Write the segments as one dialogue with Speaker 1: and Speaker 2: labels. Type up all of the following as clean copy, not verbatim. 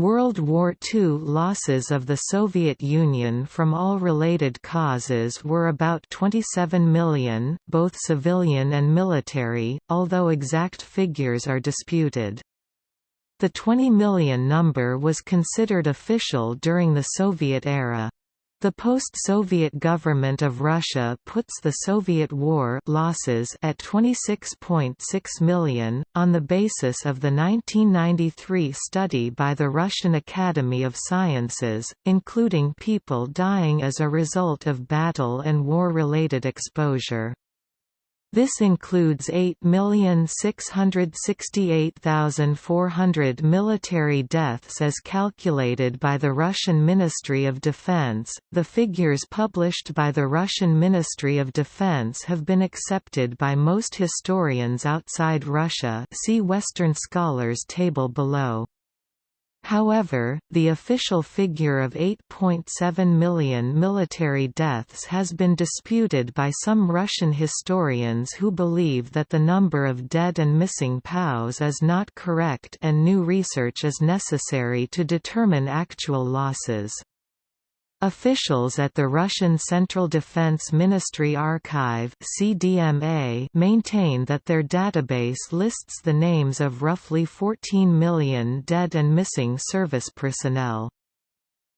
Speaker 1: World War II losses of the Soviet Union from all related causes were about 27 million, both civilian and military, although exact figures are disputed. The 20 million number was considered official during the Soviet era. The post-Soviet government of Russia puts the Soviet war losses at 26.6 million, on the basis of the 1993 study by the Russian Academy of Sciences, including people dying as a result of battle and war-related exposure. This includes 8,668,400 military deaths as calculated by the Russian Ministry of Defense. The figures published by the Russian Ministry of Defense have been accepted by most historians outside Russia. See Western scholars table below. However, the official figure of 8.7 million military deaths has been disputed by some Russian historians who believe that the number of dead and missing POWs is not correct and new research is necessary to determine actual losses. Officials at the Russian Central Defense Ministry Archive (CDMA) maintain that their database lists the names of roughly 14 million dead and missing service personnel.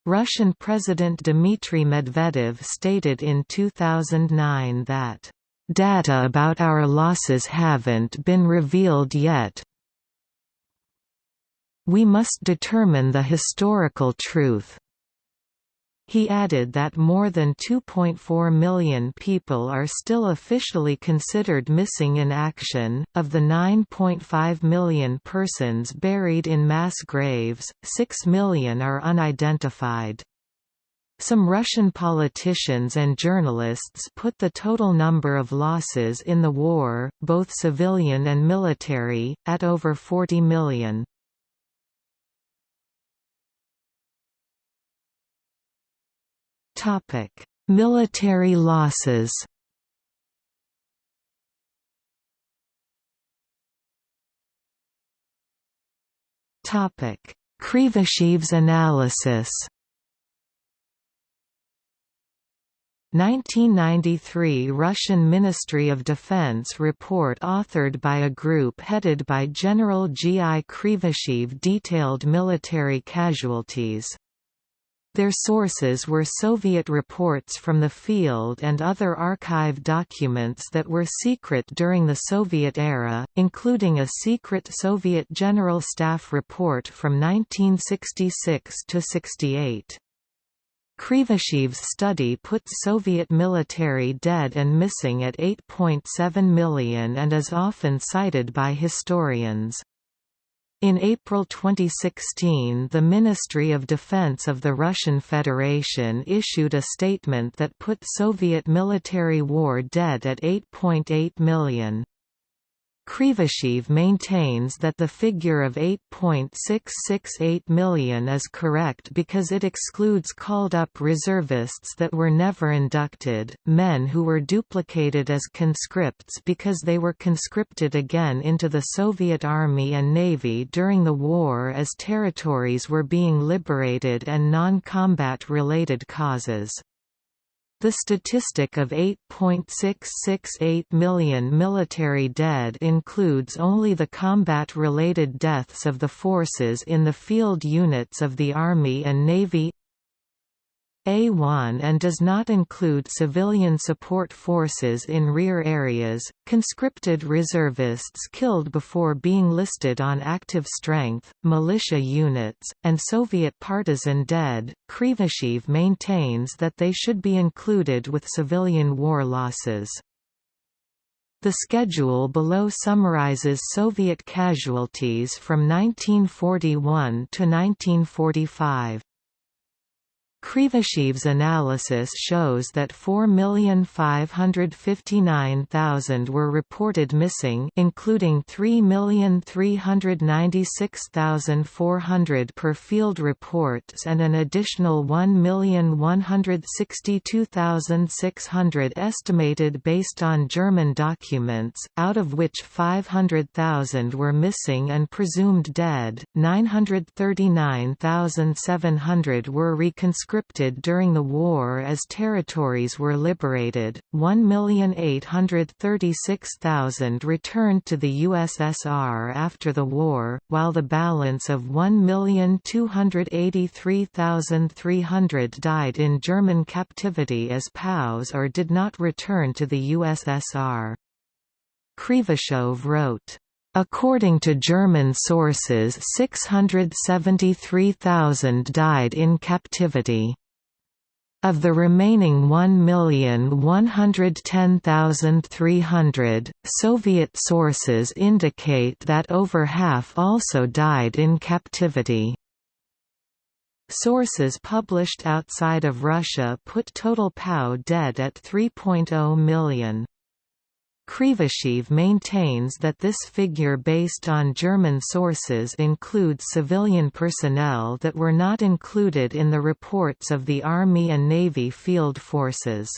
Speaker 1: Russian President Dmitry Medvedev stated in 2009 that, "Data about our losses haven't been revealed yet. We must determine the historical truth." He added that more than 2.4 million people are still officially considered missing in action. Of the 9.5 million persons buried in mass graves, 6 million are unidentified. Some Russian politicians and journalists put the total number of losses in the war, both civilian and military, at over 40 million. Military losses. Krivashev's analysis. 1993 Russian Ministry of Defense report authored by a group headed by General G.I. Krivashev detailed military casualties. Their sources were Soviet reports from the field and other archive documents that were secret during the Soviet era, including a secret Soviet General Staff report from 1966–68. Krivashev's study puts Soviet military dead and missing at 8.7 million and is often cited by historians. In April 2016, the Ministry of Defense of the Russian Federation issued a statement that put Soviet military war dead at 8.8 million. Krivashev maintains that the figure of 8.668 million is correct because it excludes called-up reservists that were never inducted, men who were duplicated as conscripts because they were conscripted again into the Soviet Army and Navy during the war as territories were being liberated, and non-combat related causes. The statistic of 8.668 million military dead includes only the combat-related deaths of the forces in the field units of the Army and Navy A1 and does not include civilian support forces in rear areas, conscripted reservists killed before being listed on active strength, militia units, and Soviet partisan dead. Krivashev maintains that they should be included with civilian war losses. The schedule below summarizes Soviet casualties from 1941 to 1945. Krivashev's analysis shows that 4,559,000 were reported missing, including 3,396,400 per field reports and an additional 1,162,600 estimated based on German documents, out of which 500,000 were missing and presumed dead. 939,700 were reconstructed during the war as territories were liberated, 1,836,000 returned to the USSR after the war, while the balance of 1,283,300 died in German captivity as POWs or did not return to the USSR. Krivashov wrote, "According to German sources 673,000 died in captivity. Of the remaining 1,110,300, Soviet sources indicate that over half also died in captivity." Sources published outside of Russia put total POW dead at 3.0 million. Krivashev maintains that this figure based on German sources includes civilian personnel that were not included in the reports of the Army and Navy field forces.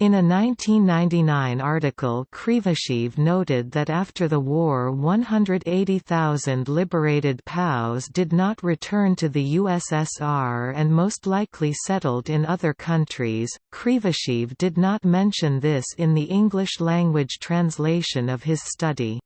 Speaker 1: In a 1999 article, Krivashev noted that after the war 180,000 liberated POWs did not return to the USSR and most likely settled in other countries. Krivashev did not mention this in the English-language translation of his study.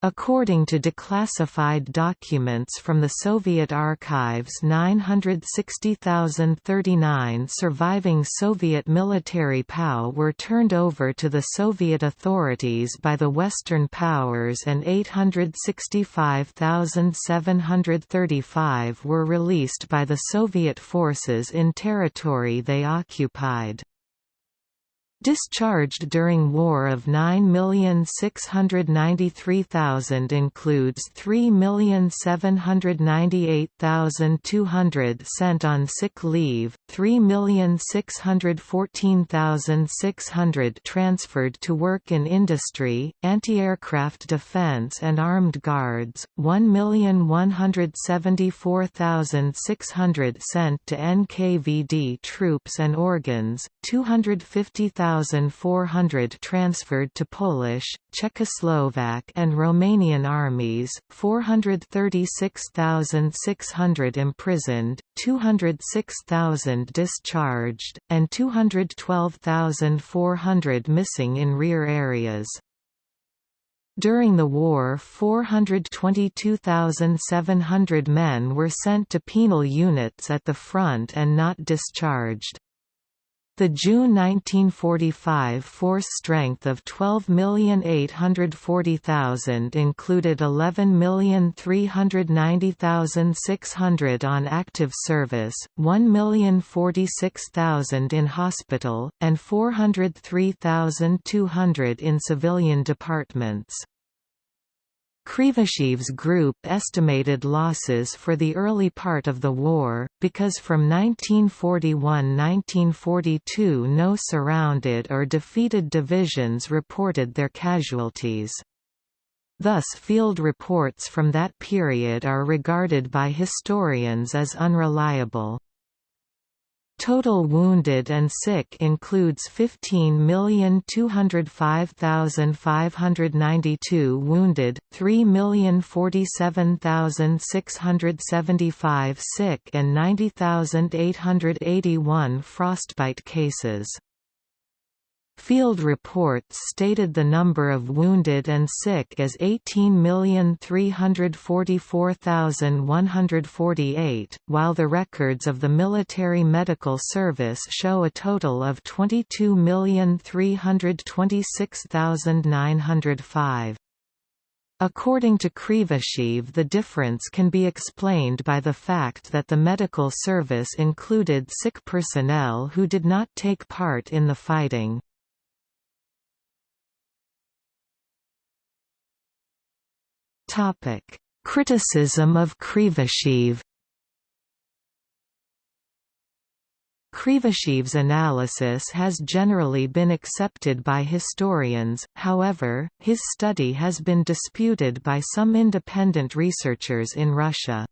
Speaker 1: According to declassified documents from the Soviet archives, 960,039 surviving Soviet military POW were turned over to the Soviet authorities by the Western powers and 865,735 were released by the Soviet forces in territory they occupied. Discharged during war of 9,693,000 includes 3,798,200 sent on sick leave, 3,614,600 transferred to work in industry, anti-aircraft defense and armed guards, 1,174,600 sent to NKVD troops and organs, 250,000 400 transferred to Polish, Czechoslovak and Romanian armies, 436,600 imprisoned, 206,000 discharged, and 212,400 missing in rear areas. During the war 422,700 men were sent to penal units at the front and not discharged. The June 1945 force strength of 12,840,000 included 11,390,600 on active service, 1,046,000 in hospital, and 403,200 in civilian departments. Krivashev's group estimated losses for the early part of the war, because from 1941–1942 no surrounded or defeated divisions reported their casualties. Thus field reports from that period are regarded by historians as unreliable. Total wounded and sick includes 15,205,592 wounded, 3,047,675 sick and 90,881 frostbite cases. Field reports stated the number of wounded and sick as 18,344,148, while the records of the Military Medical Service show a total of 22,326,905. According to Krivashev, the difference can be explained by the fact that the medical service included sick personnel who did not take part in the fighting. Criticism of Krivashev. Krivashev's analysis has generally been accepted by historians, however, his study has been disputed by some independent researchers in Russia.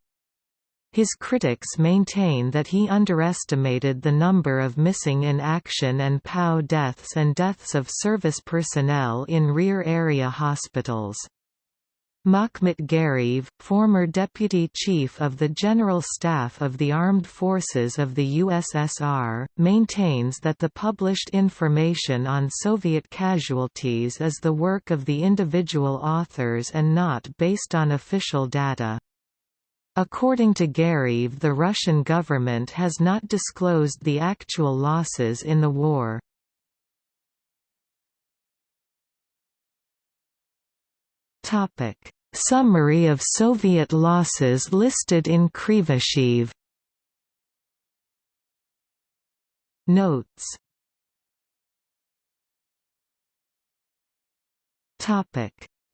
Speaker 1: His critics maintain that he underestimated the number of missing in action and POW deaths and deaths of service personnel in rear area hospitals. Makhmet Gariev, former Deputy Chief of the General Staff of the Armed Forces of the USSR, maintains that the published information on Soviet casualties is the work of the individual authors and not based on official data. According to Gariev, the Russian government has not disclosed the actual losses in the war. Summary of Soviet losses listed in Krivashev. Notes.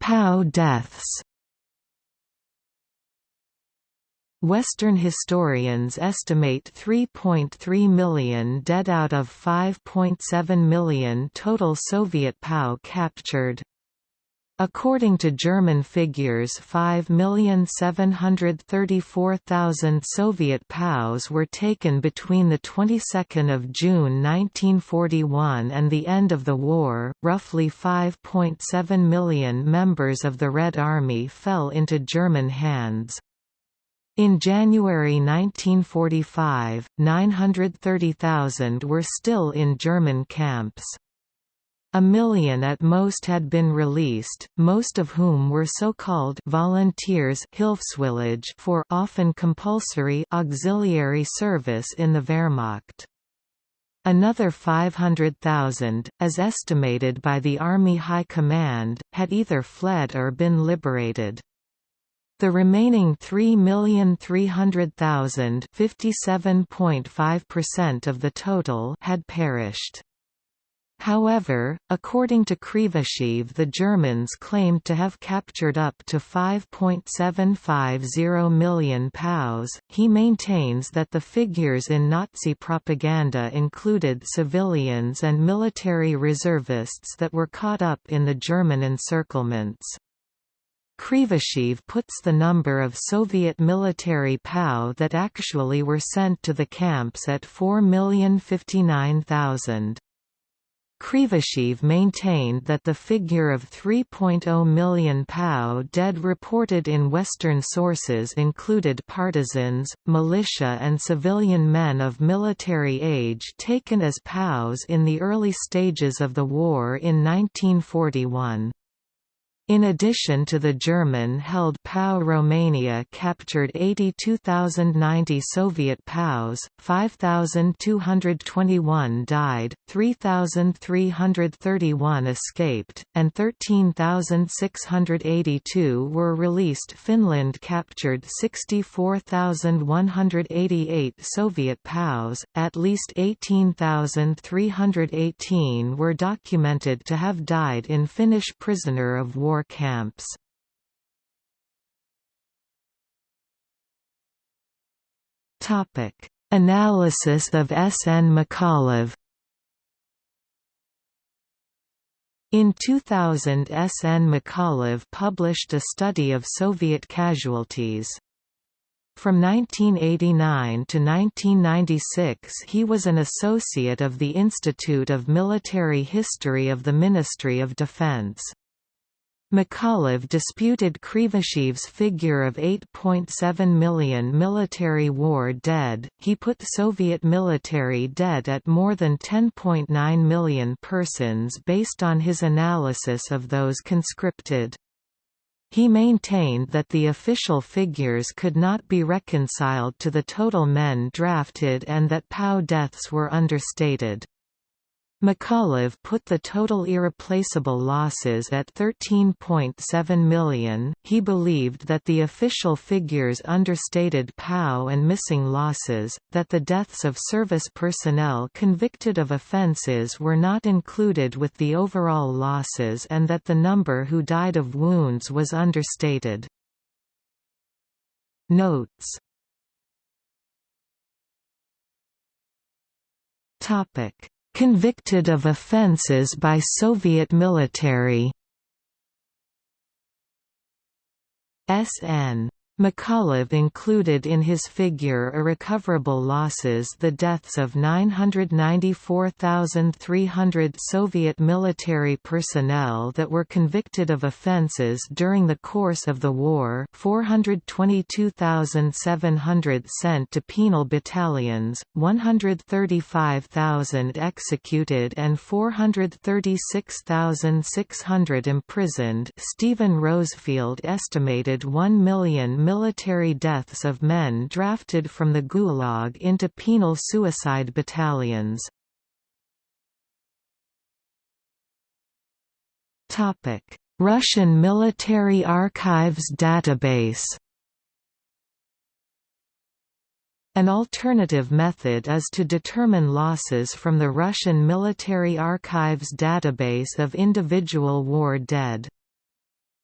Speaker 1: POW deaths. Western historians estimate 3.3 million dead out of 5.7 million total Soviet POW captured. According to German figures, 5,734,000 Soviet POWs were taken between the 22nd of June 1941 and the end of the war. Roughly 5.7 million members of the Red Army fell into German hands. In January 1945, 930,000 were still in German camps. 1 million at most had been released, most of whom were so-called volunteers for often compulsory auxiliary service in the Wehrmacht. Another 500,000, as estimated by the Army High Command, had either fled or been liberated. The remaining 3,300,000 (57.5% of the total) had perished. However, according to Krivashev, the Germans claimed to have captured up to 5.750 million POWs. He maintains that the figures in Nazi propaganda included civilians and military reservists that were caught up in the German encirclements. Krivashev puts the number of Soviet military POW that actually were sent to the camps at 4,059,000. Krivashev maintained that the figure of 3.0 million POW dead reported in Western sources included partisans, militia and civilian men of military age taken as POWs in the early stages of the war in 1941. In addition to the German-held POW, Romania captured 82,090 Soviet POWs, 5,221 died, 3,331 escaped, and 13,682 were released. Finland captured 64,188 Soviet POWs, at least 18,318 were documented to have died in Finnish prisoner of war camps. Analysis of S.N. Micallef. In 2000, S.N. Micallef published a study of Soviet casualties. From 1989 to 1996 he was an associate of the Institute of Military History of the Ministry of Defense. Micallef disputed Krivashev's figure of 8.7 million military war dead. He put Soviet military dead at more than 10.9 million persons based on his analysis of those conscripted. He maintained that the official figures could not be reconciled to the total men drafted and that POW deaths were understated. Micallef put the total irreplaceable losses at 13.7 million. He believed that the official figures understated POW and missing losses, that the deaths of service personnel convicted of offences were not included with the overall losses, and that the number who died of wounds was understated. Notes Convicted of offenses by Soviet military. S.N. McAuliffe included in his figure irrecoverable losses the deaths of 994,300 Soviet military personnel that were convicted of offenses during the course of the war, 422,700 sent to penal battalions, 135,000 executed and 436,600 imprisoned. Stephen Rosefield estimated 1 million military deaths of men drafted from the Gulag into penal suicide battalions. Russian Military Archives database. An alternative method is to determine losses from the Russian Military Archives database of individual war dead.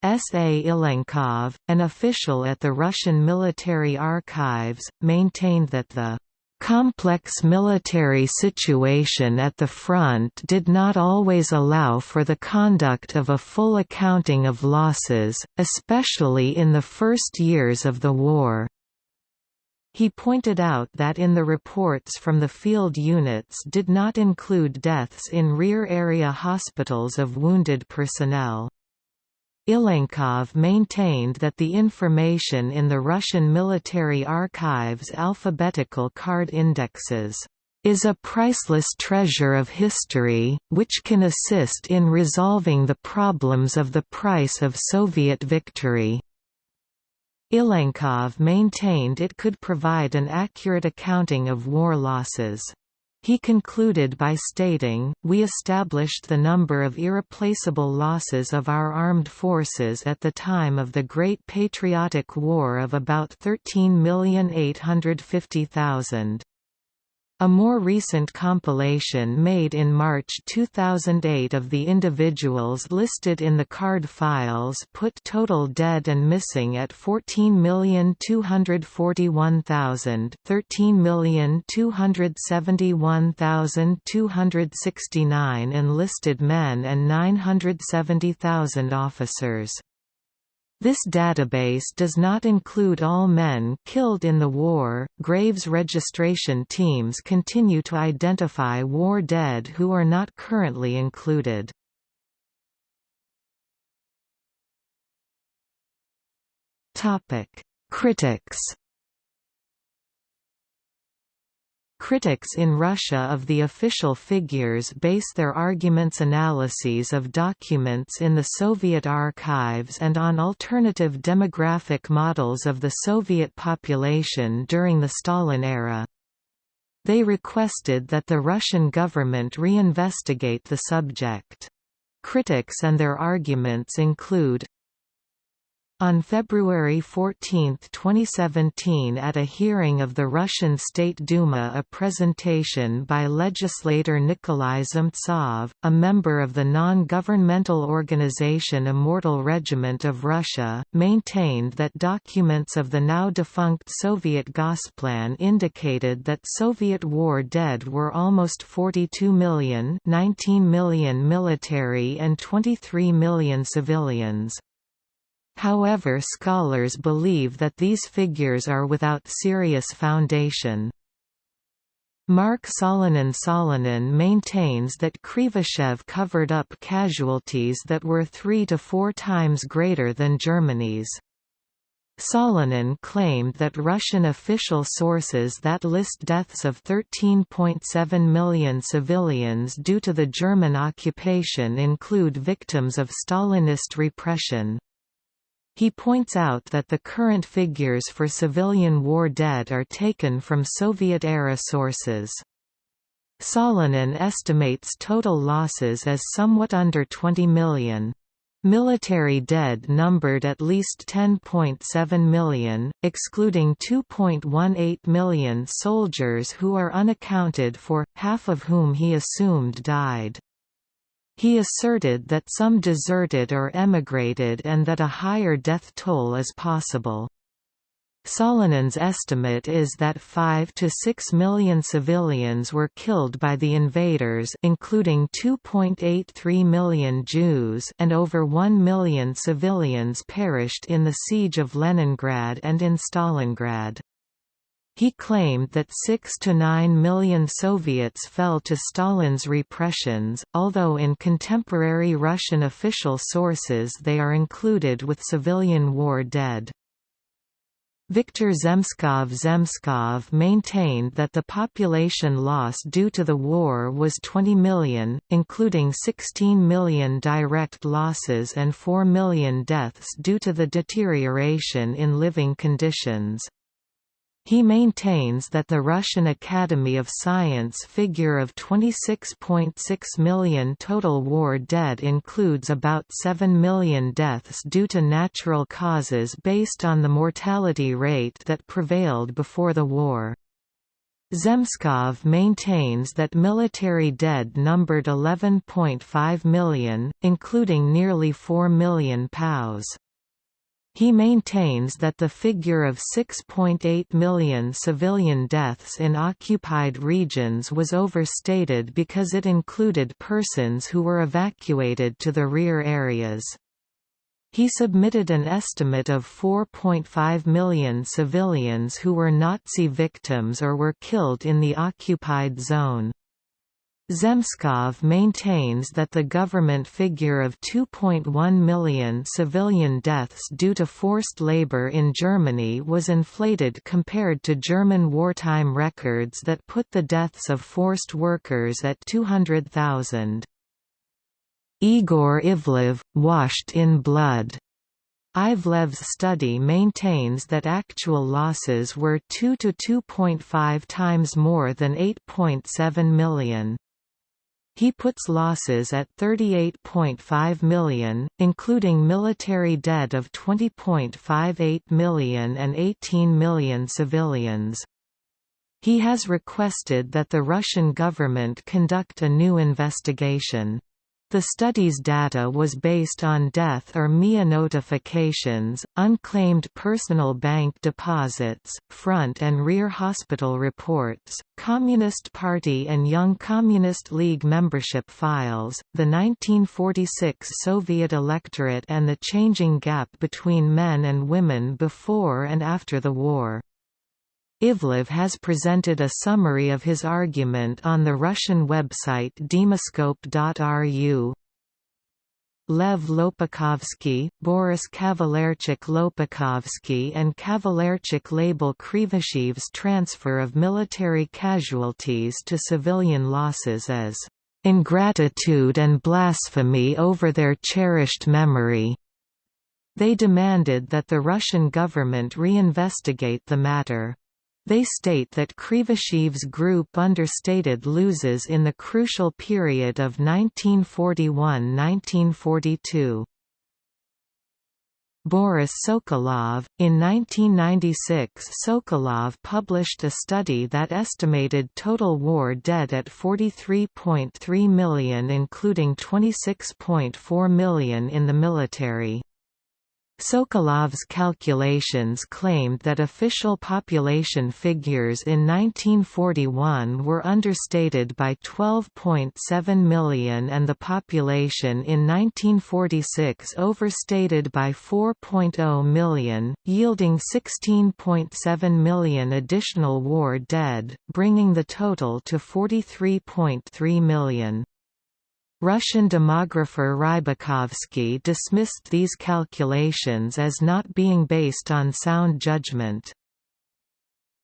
Speaker 1: S. A. Ilenkov, an official at the Russian Military Archives, maintained that the complex military situation at the front did not always allow for the conduct of a full accounting of losses, especially in the first years of the war. He pointed out that in the reports from the field units did not include deaths in rear area hospitals of wounded personnel. Ilenkov maintained that the information in the Russian Military Archives' alphabetical card indexes is a priceless treasure of history, which can assist in resolving the problems of the price of Soviet victory. Ilenkov maintained it could provide an accurate accounting of war losses. He concluded by stating, "We established the number of irreplaceable losses of our armed forces at the time of the Great Patriotic War of about 13,850,000. A more recent compilation made in March 2008 of the individuals listed in the card files put total dead and missing at 14,241,000, 13,271,269 enlisted men and 970,000 officers. This database does not include all men killed in the war. Graves registration teams continue to identify war dead who are not currently included. Topic: Critics. Critics in Russia of the official figures base their arguments analyses of documents in the Soviet archives and on alternative demographic models of the Soviet population during the Stalin era. They requested that the Russian government reinvestigate the subject. Critics and their arguments include: on February 14, 2017 at a hearing of the Russian State Duma, a presentation by legislator Nikolai Zemtsov, a member of the non-governmental organization Immortal Regiment of Russia, maintained that documents of the now-defunct Soviet Gosplan indicated that Soviet war dead were almost 42 million, 19 million military and 23 million civilians. However, scholars believe that these figures are without serious foundation. Mark Solonin maintains that Krivoshev covered up casualties that were 3 to 4 times greater than Germany's. Solonin claimed that Russian official sources that list deaths of 13.7 million civilians due to the German occupation include victims of Stalinist repression. He points out that the current figures for civilian war dead are taken from Soviet-era sources. Solonin estimates total losses as somewhat under 20 million. Military dead numbered at least 10.7 million, excluding 2.18 million soldiers who are unaccounted for, half of whom he assumed died. He asserted that some deserted or emigrated and that a higher death toll is possible. Solinen's estimate is that 5 to 6 million civilians were killed by the invaders, including 2.83 million Jews, and over 1 million civilians perished in the siege of Leningrad and in Stalingrad. He claimed that 6 to 9 million Soviets fell to Stalin's repressions, although in contemporary Russian official sources they are included with civilian war dead. Viktor Zemskov maintained that the population loss due to the war was 20 million, including 16 million direct losses and 4 million deaths due to the deterioration in living conditions. He maintains that the Russian Academy of Science figure of 26.6 million total war dead includes about 7 million deaths due to natural causes based on the mortality rate that prevailed before the war. Zemskov maintains that military dead numbered 11.5 million, including nearly 4 million POWs. He maintains that the figure of 6.8 million civilian deaths in occupied regions was overstated because it included persons who were evacuated to the rear areas. He submitted an estimate of 4.5 million civilians who were Nazi victims or were killed in the occupied zone. Zemskov maintains that the government figure of 2.1 million civilian deaths due to forced labor in Germany was inflated compared to German wartime records that put the deaths of forced workers at 200,000. Igor Ivlev, washed in blood. Ivlev's study maintains that actual losses were 2 to 2.5 times more than 8.7 million. He puts losses at 38.5 million, including military dead of 20.58 million and 18 million civilians. He has requested that the Russian government conduct a new investigation. The study's data was based on death or MIA notifications, unclaimed personal bank deposits, front and rear hospital reports, Communist Party and Young Communist League membership files, the 1946 Soviet electorate and the changing gap between men and women before and after the war. Ivlev has presented a summary of his argument on the Russian website demascope.ru. Lev Lopakovsky, Boris Kavalerchik-Lopakovsky and Kavalerchik label Krivashev's transfer of military casualties to civilian losses as ingratitude and blasphemy over their cherished memory. They demanded that the Russian government reinvestigate the matter. They state that Krivashev's group understated losses in the crucial period of 1941–1942. Boris Sokolov. In 1996, Sokolov published a study that estimated total war dead at 43.3 million, including 26.4 million in the military. Sokolov's calculations claimed that official population figures in 1941 were understated by 12.7 million and the population in 1946 overstated by 4.0 million, yielding 16.7 million additional war dead, bringing the total to 43.3 million. Russian demographer Rybakovsky dismissed these calculations as not being based on sound judgment.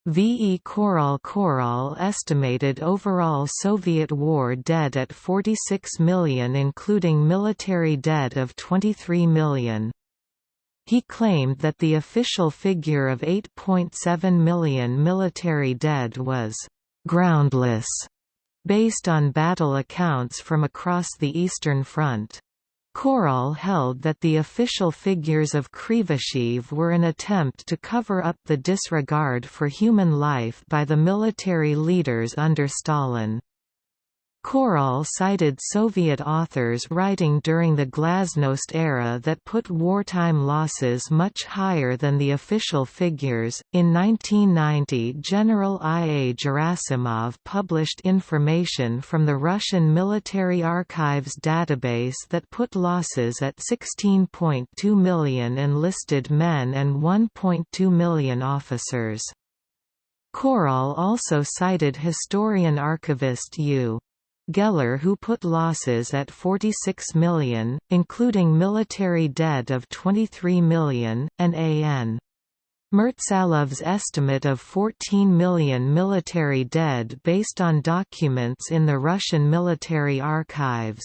Speaker 1: V. E. Koral estimated overall Soviet war dead at 46 million, including military dead of 23 million. He claimed that the official figure of 8.7 million military dead was «groundless», based on battle accounts from across the Eastern Front. Koral held that the official figures of Krivashev were an attempt to cover up the disregard for human life by the military leaders under Stalin. Koral cited Soviet authors writing during the glasnost era that put wartime losses much higher than the official figures. In 1990, General I.A. Gerasimov published information from the Russian Military Archives database that put losses at 16.2 million enlisted men and 1.2 million officers. Koral also cited historian archivist U. Geller, who put losses at 46 million, including military dead of 23 million, and A.N. Murtsalov's estimate of 14 million military dead based on documents in the Russian military archives.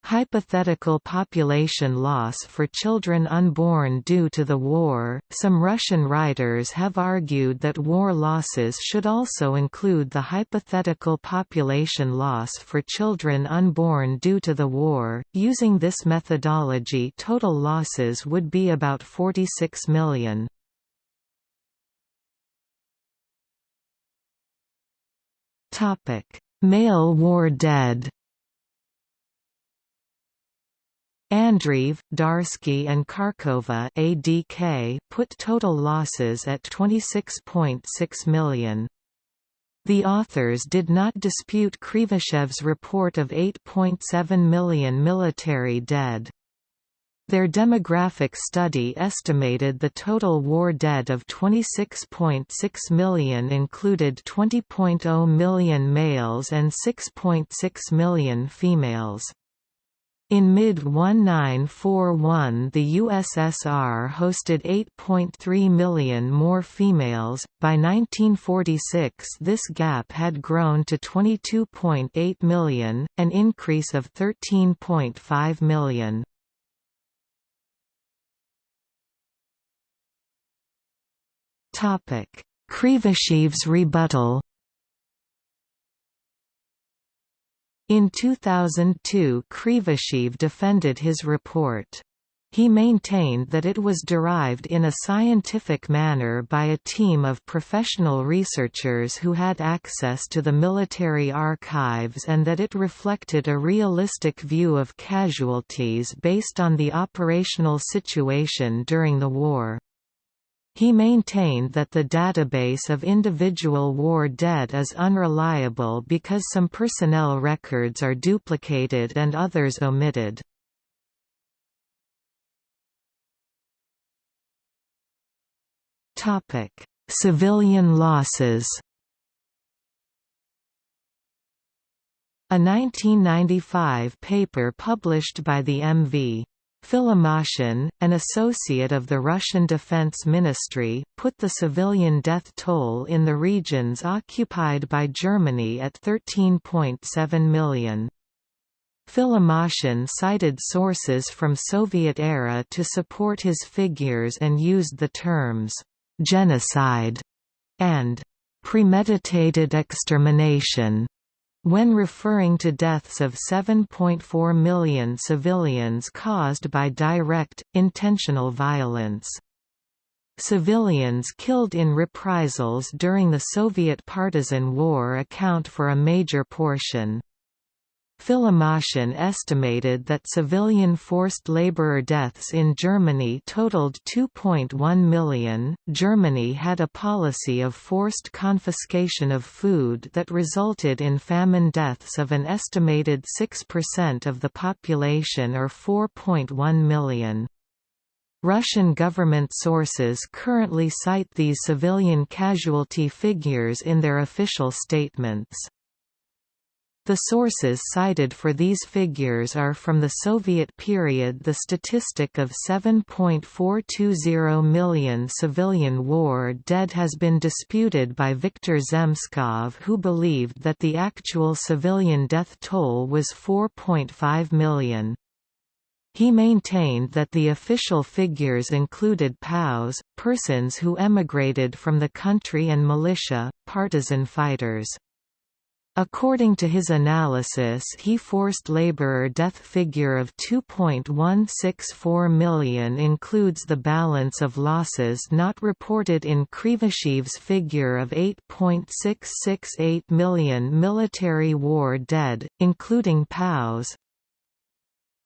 Speaker 1: Hypothetical population loss for children unborn due to the war. Some Russian writers have argued that war losses should also include the hypothetical population loss for children unborn due to the war. Using this methodology, total losses would be about 46 million. Topic: Male war dead. Andreev, Darsky and Kharkova (ADK) put total losses at 26.6 million. The authors did not dispute Krivashev's report of 8.7 million military dead. Their demographic study estimated the total war dead of 26.6 million included 20.0 million males and 6.6 million females. In mid-1941 the USSR hosted 8.3 million more females. By 1946 this gap had grown to 22.8 million, an increase of 13.5 million. Krivashev's rebuttal. In 2002, Krivashev defended his report. He maintained that it was derived in a scientific manner by a team of professional researchers who had access to the military archives and that it reflected a realistic view of casualties based on the operational situation during the war. He maintained that the database of individual war dead is unreliable because some personnel records are duplicated and others omitted. Civilian losses. A 1995 paper published by the M.V. Filimashyn, an associate of the Russian Defense Ministry, put the civilian death toll in the regions occupied by Germany at 13.7 million. Filimashyn cited sources from Soviet era to support his figures and used the terms «genocide» and «premeditated extermination» when referring to deaths of 7.4 million civilians caused by direct, intentional violence. Civilians killed in reprisals during the Soviet Partisan War account for a major portion. Filimashyn estimated that civilian forced labor deaths in Germany totaled 2.1 million. Germany had a policy of forced confiscation of food that resulted in famine deaths of an estimated 6% of the population, or 4.1 million. Russian government sources currently cite these civilian casualty figures in their official statements. The sources cited for these figures are from the Soviet period. The statistic of 7.420 million civilian war dead has been disputed by Viktor Zemskov, who believed that the actual civilian death toll was 4.5 million. He maintained that the official figures included POWs, persons who emigrated from the country, and militia, partisan fighters. According to his analysis, he forced laborer death figure of 2.164 million includes the balance of losses not reported in Krivashev's figure of 8.668 million military war dead, including POWs.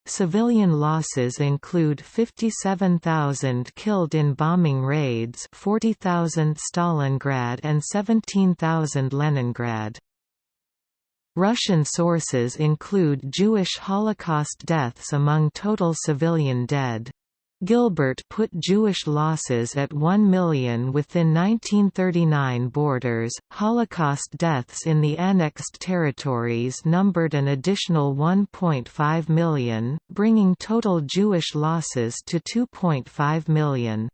Speaker 1: Civilian losses include 57,000 killed in bombing raids, 40,000 Stalingrad and 17,000 Leningrad. Russian sources include Jewish Holocaust deaths among total civilian dead. Gilbert put Jewish losses at 1 million within 1939 borders. Holocaust deaths in the annexed territories numbered an additional 1.5 million, bringing total Jewish losses to 2.5 million.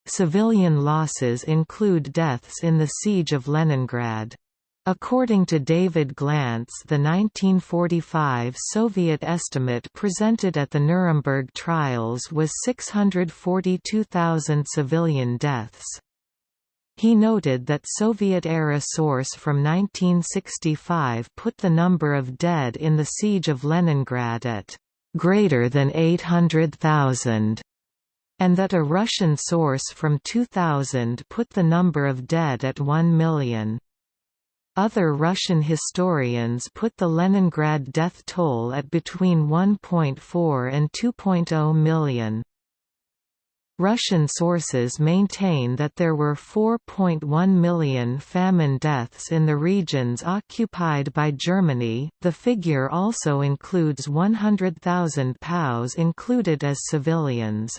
Speaker 1: Civilian losses include deaths in the Siege of Leningrad. According to David Glantz, the 1945 Soviet estimate presented at the Nuremberg trials was 642,000 civilian deaths. He noted that Soviet-era source from 1965 put the number of dead in the Siege of Leningrad at greater than 800,000, and that a Russian source from 2000 put the number of dead at 1 million. Other Russian historians put the Leningrad death toll at between 1.4 and 2.0 million. Russian sources maintain that there were 4.1 million famine deaths in the regions occupied by Germany. The figure also includes 100,000 POWs included as civilians.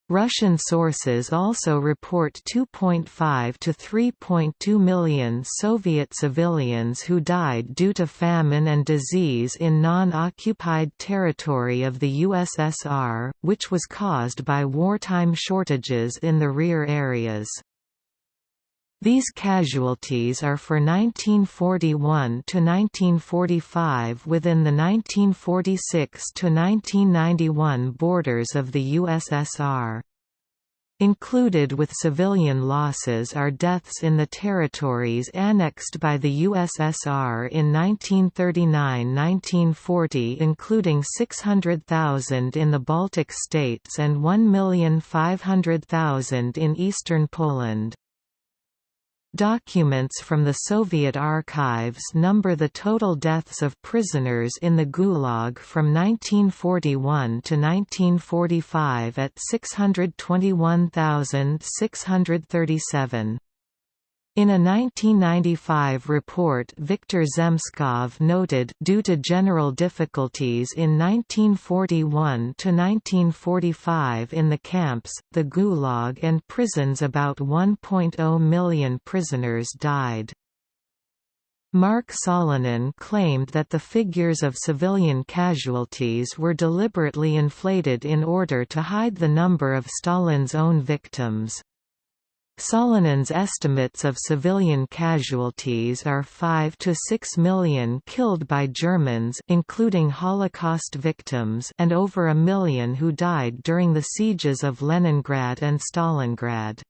Speaker 1: Russian sources also report 2.5 to 3.2 million Soviet civilians who died due to famine and disease in non-occupied territory of the USSR, which was caused by wartime shortages in the rear areas. These casualties are for 1941 to 1945 within the 1946 to 1991 borders of the USSR. Included with civilian losses are deaths in the territories annexed by the USSR in 1939–1940, including 600,000 in the Baltic states and 1,500,000 in eastern Poland. Documents from the Soviet archives number the total deaths of prisoners in the Gulag from 1941 to 1945 at 621,637. In a 1995 report, Viktor Zemskov noted, due to general difficulties in 1941 to 1945 in the camps, the Gulag and prisons, about 1.0 million prisoners died. Mark Solonin claimed that the figures of civilian casualties were deliberately inflated in order to hide the number of Stalin's own victims. Solonin's estimates of civilian casualties are 5 to 6 million killed by Germans, including Holocaust victims, and over 1 million who died during the sieges of Leningrad and Stalingrad.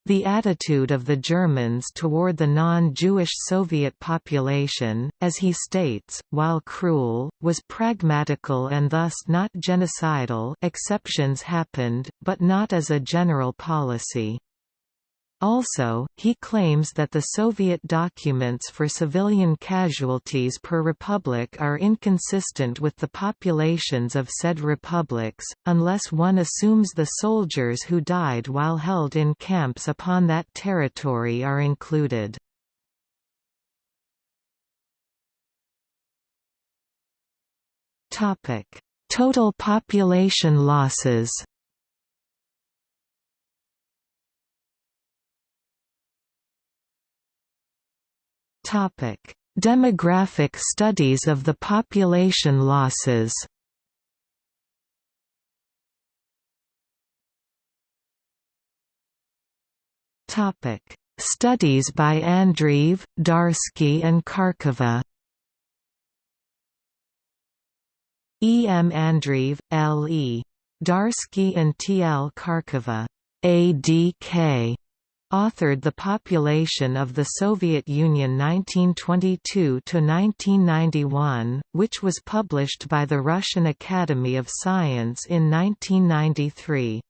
Speaker 1: The attitude of the Germans toward the non-Jewish Soviet population, as he states, while cruel, was pragmatical and thus not genocidal. Exceptions happened, but not as a general policy. Also, he claims that the Soviet documents for civilian casualties per republic are inconsistent with the populations of said republics, unless one assumes the soldiers who died while held in camps upon that territory are included. Total population losses. Demographic studies of the population losses. Studies by Andreev, Darsky and Kharkova. E. M. Andreev, L. E. Darsky and T. L. Kharkova. ADK. authored The Population of the Soviet Union 1922–1991, which was published by the Russian Academy of Science in 1993.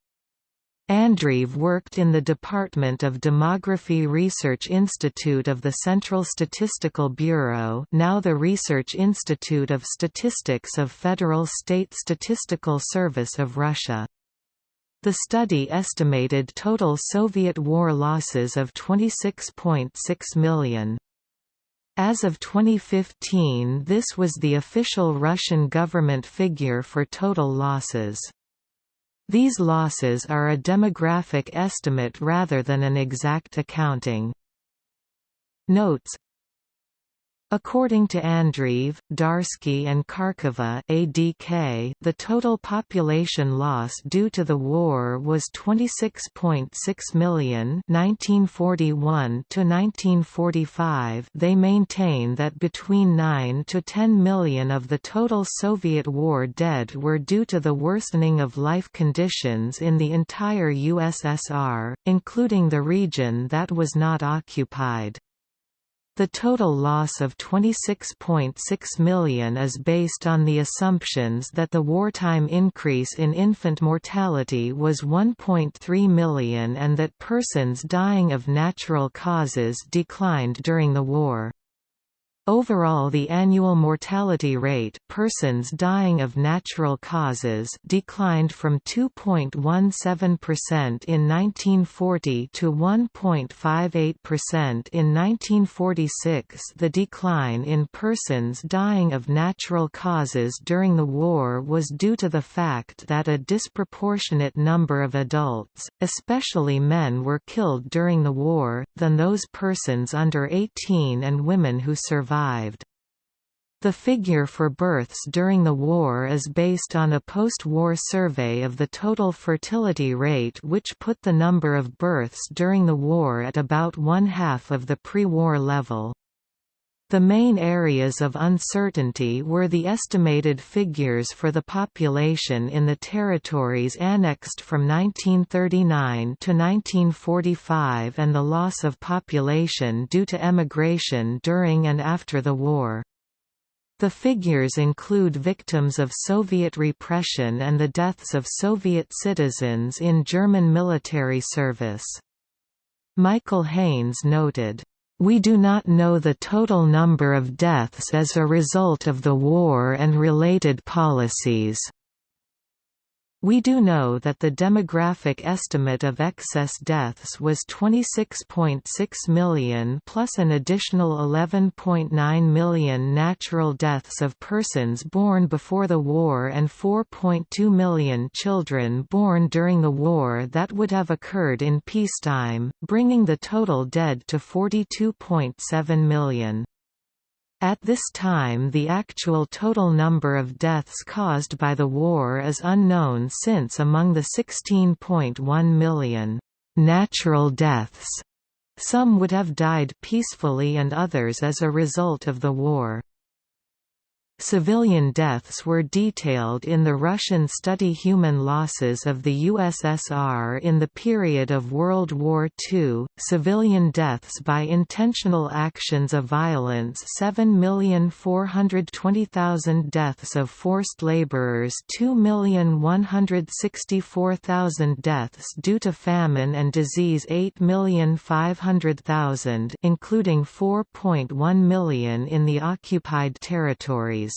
Speaker 1: Andreev worked in the Department of Demography Research Institute of the Central Statistical Bureau, now the Research Institute of Statistics of Federal State Statistical Service of Russia. The study estimated total Soviet war losses of 26.6 million. As of 2015, this was the official Russian government figure for total losses. These losses are a demographic estimate rather than an exact accounting. Notes. According to Andreev, Darsky and Kharkova (ADK), the total population loss due to the war was 26.6 million (1941 to 1945). They maintain that between 9 to 10 million of the total Soviet war dead were due to the worsening of life conditions in the entire USSR, including the region that was not occupied. The total loss of 26.6 million is based on the assumptions that the wartime increase in infant mortality was 1.3 million and that persons dying of natural causes declined during the war. Overall, the annual mortality rate persons dying of natural causes declined from 2.17% in 1940 to 1.58% in 1946. The decline in persons dying of natural causes during the war was due to the fact that a disproportionate number of adults, especially men, were killed during the war, than those persons under 18 and women who survived. The figure for births during the war is based on a post-war survey of the total fertility rate, which put the number of births during the war at about one-half of the pre-war level. The main areas of uncertainty were the estimated figures for the population in the territories annexed from 1939 to 1945 and the loss of population due to emigration during and after the war. The figures include victims of Soviet repression and the deaths of Soviet citizens in German military service. Michael Haynes noted, "We do not know the total number of deaths as a result of the war and related policies. We do know that the demographic estimate of excess deaths was 26.6 million plus an additional 11.9 million natural deaths of persons born before the war and 4.2 million children born during the war that would have occurred in peacetime, bringing the total dead to 42.7 million. At this time, the actual total number of deaths caused by the war is unknown, since among the 16.1 million natural deaths, some would have died peacefully and others as a result of the war. Civilian deaths were detailed in the Russian study Human Losses of the USSR in the period of World War II. Civilian deaths by intentional actions of violence 7,420,000 deaths of forced laborers 2,164,000 deaths due to famine and disease 8,500,000 including 4.1 million in the occupied territories.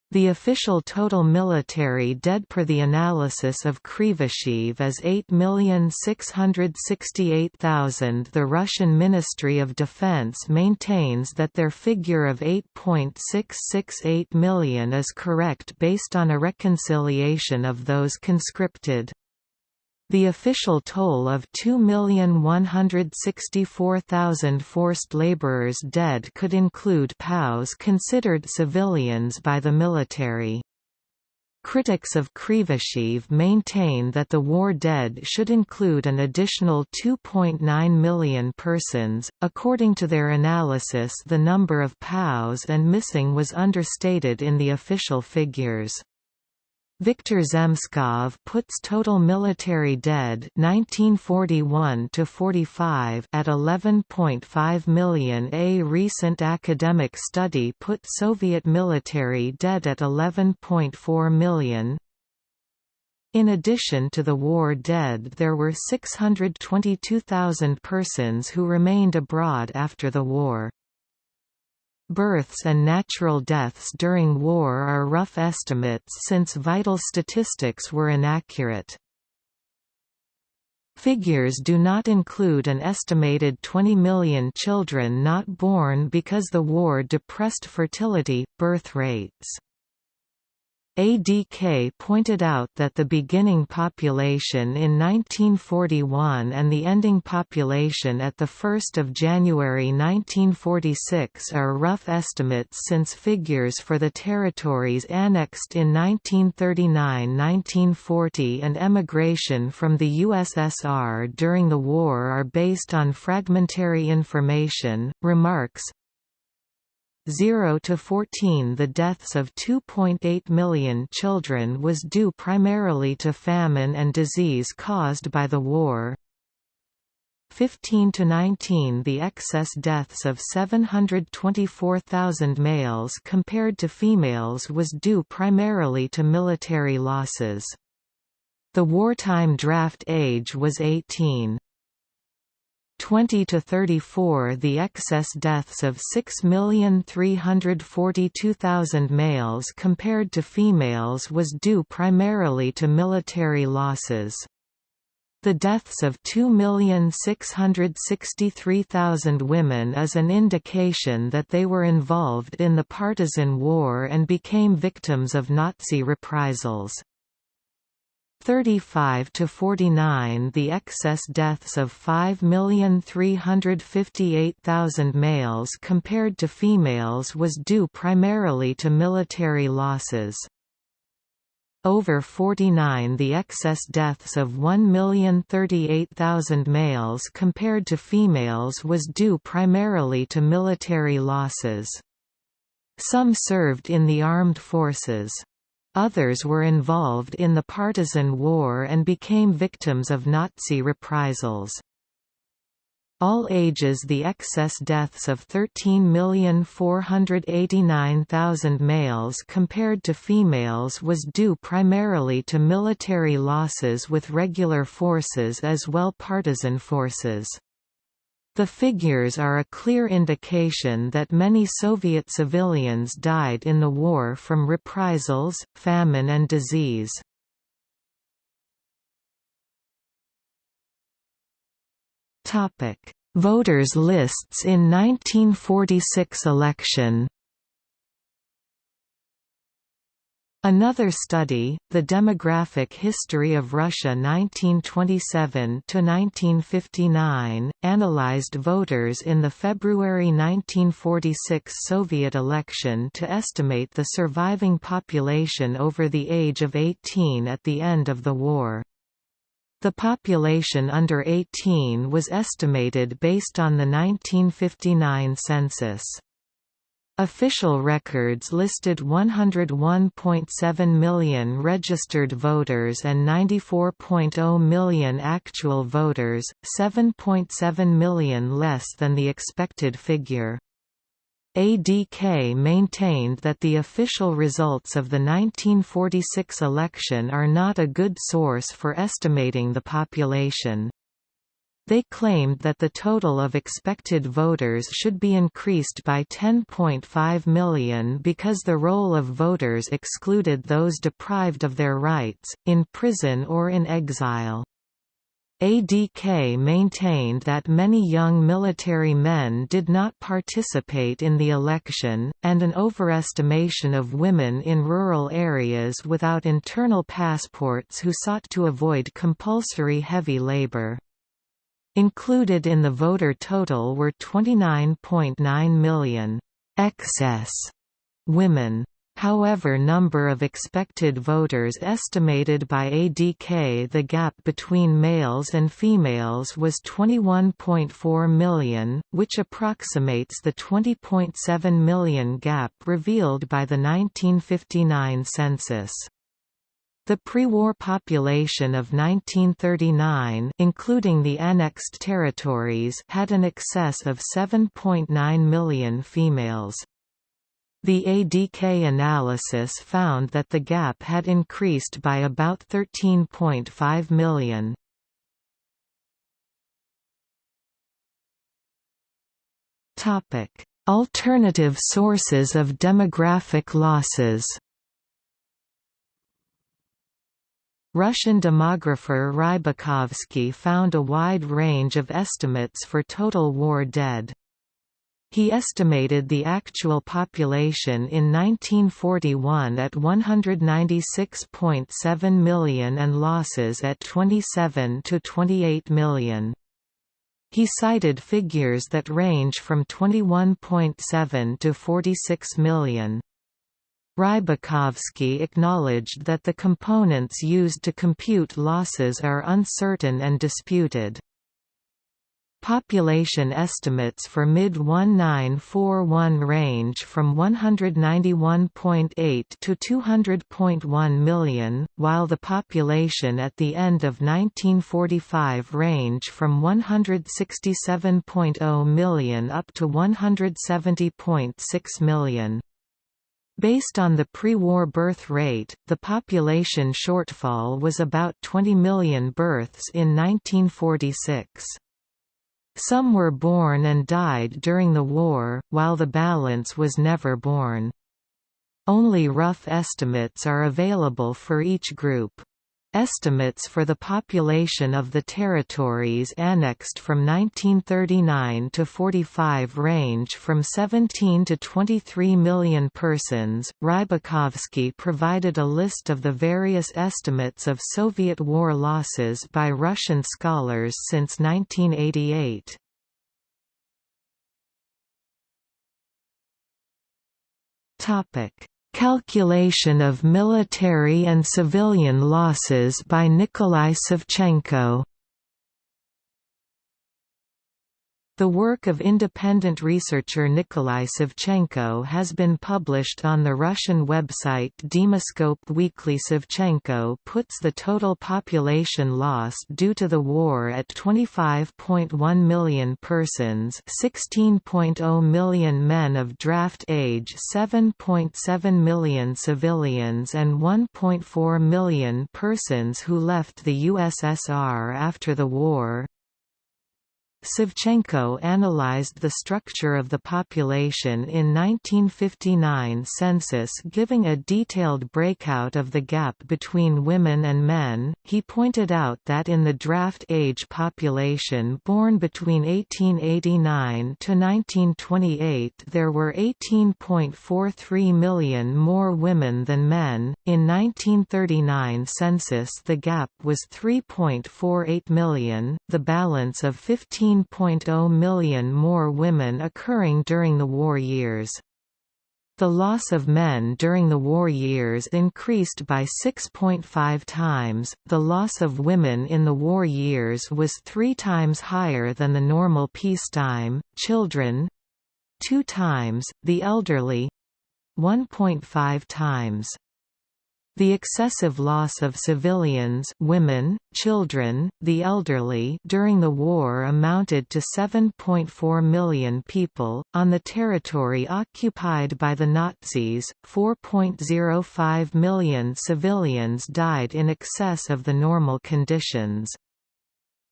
Speaker 1: The official total military dead per the analysis of Krivoshev is 8,668,000. The Russian Ministry of Defense maintains that their figure of 8.668 million is correct based on a reconciliation of those conscripted. The official toll of 2,164,000 forced laborers dead could include POWs considered civilians by the military. Critics of Krivoshev maintain that the war dead should include an additional 2.9 million persons. According to their analysis, the number of POWs and missing was understated in the official figures. Viktor Zemskov puts total military dead 1941–45 at 11.5 million. A recent academic study put Soviet military dead at 11.4 million. In addition to the war dead, there were 622,000 persons who remained abroad after the war. Births and natural deaths during war are rough estimates since vital statistics were inaccurate. Figures do not include an estimated 20 million children not born because the war depressed fertility, birth rates. ADK pointed out that the beginning population in 1941 and the ending population at 1 January 1946 are rough estimates since figures for the territories annexed in 1939–1940 and emigration from the USSR during the war are based on fragmentary information. Remarks 0 to 14. The deaths of 2.8 million children was due primarily to famine and disease caused by the war. 15 to 19. The excess deaths of 724,000 males compared to females was due primarily to military losses. The wartime draft age was 18. 20 to 34. The excess deaths of 6,342,000 males compared to females was due primarily to military losses. The deaths of 2,663,000 women is an indication that they were involved in the partisan war and became victims of Nazi reprisals. 35 to 49. The excess deaths of 5,358,000 males compared to females was due primarily to military losses. Over 49. The excess deaths of 1,038,000 males compared to females was due primarily to military losses. Some served in the armed forces. Others were involved in the partisan war and became victims of Nazi reprisals. All ages. The excess deaths of 13,489,000 males compared to females was due primarily to military losses with regular forces as well partisan forces. The figures are a clear indication that many Soviet civilians died in the war from reprisals, famine and disease. Voters lists in 1946 election. Another study, The Demographic History of Russia 1927–1959, analyzed voters in the February 1946 Soviet election to estimate the surviving population over the age of 18 at the end of the war. The population under 18 was estimated based on the 1959 census. Official records listed 101.7 million registered voters and 94.0 million actual voters, 7.7 million less than the expected figure. ADK maintained that the official results of the 1946 election are not a good source for estimating the population. They claimed that the total of expected voters should be increased by 10.5 million because the roll of voters excluded those deprived of their rights, in prison or in exile. ADK maintained that many young military men did not participate in the election, and an overestimation of women in rural areas without internal passports who sought to avoid compulsory heavy labor. Included in the voter total were 29.9 million excess women. However, number of expected voters estimated by ADK, the gap between males and females was 21.4 million, which approximates the 20.7 million gap revealed by the 1959 census. The pre-war population of 1939, including the annexed territories, had an excess of 7.9 million females. The ADK analysis found that the gap had increased by about 13.5 million. Alternative sources of demographic losses. Russian demographer Rybakovsky found a wide range of estimates for total war dead. He estimated the actual population in 1941 at 196.7 million and losses at 27 to 28 million. He cited figures that range from 21.7 to 46 million. Rybakovsky acknowledged that the components used to compute losses are uncertain and disputed. Population estimates for mid-1941 range from 191.8 to 200.1 million, while the population at the end of 1945 range from 167.0 million up to 170.6 million. Based on the pre-war birth rate, the population shortfall was about 20 million births in 1946. Some were born and died during the war, while the balance was never born. Only rough estimates are available for each group. Estimates for the population of the territories annexed from 1939 to 45 range from 17 to 23 million persons. Rybakovsky provided a list of the various estimates of Soviet war losses by Russian scholars since 1988. Calculation of military and civilian losses by Nikolai Savchenko. The work of independent researcher Nikolai Savchenko has been published on the Russian website Demoscope Weekly. Savchenko puts the total population loss due to the war at 25.1 million persons, 16.0 million men of draft age, 7.7 million civilians and 1.4 million persons who left the USSR after the war. Savchenko analyzed the structure of the population in 1959 census, giving a detailed breakout of the gap between women and men. He pointed out that in the draft age population born between 1889 to 1928 there were 18.43 million more women than men. In 1939 census the gap was 3.48 million, the balance of 15.0 million more women occurring during the war years. The loss of men during the war years increased by 6.5 times, the loss of women in the war years was 3 times higher than the normal peacetime, children 2 times, the elderly 1.5 times. The excessive loss of civilians, women, children, the elderly during the war amounted to 7.4 million people. On the territory occupied by the Nazis, 4.05 million civilians died in excess of the normal conditions.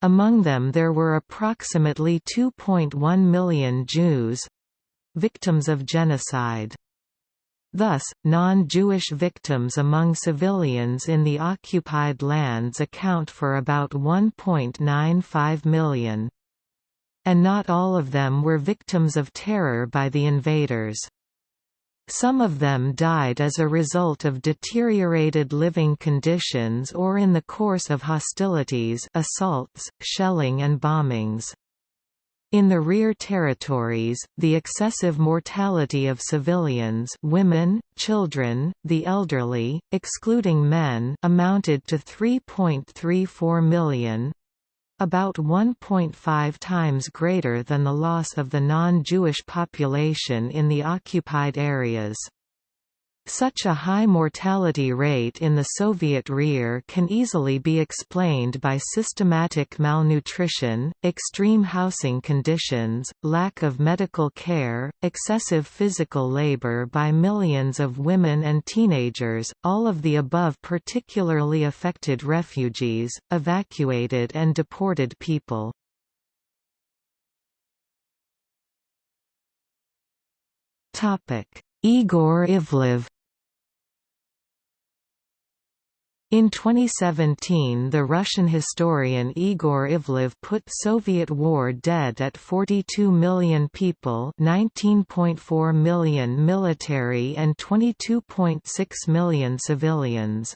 Speaker 1: Among them there were approximately 2.1 million Jews, victims of genocide. Thus, non-Jewish victims among civilians in the occupied lands account for about 1.95 million. And not all of them were victims of terror by the invaders. Some of them died as a result of deteriorated living conditions or in the course of hostilities, assaults, shelling and bombings. In the rear territories, the excessive mortality of civilians, women, children, the elderly, excluding men, amounted to 3.34 million, about 1.5 times greater than the loss of the non-Jewish population in the occupied areas. Such a high mortality rate in the Soviet rear can easily be explained by systematic malnutrition, extreme housing conditions, lack of medical care, excessive physical labor by millions of women and teenagers, all of the above particularly affected refugees, evacuated and deported people. Igor Ivlev. In 2017, the Russian historian Igor Ivlev put Soviet war dead at 42 million people, 19.4 million military and 22.6 million civilians.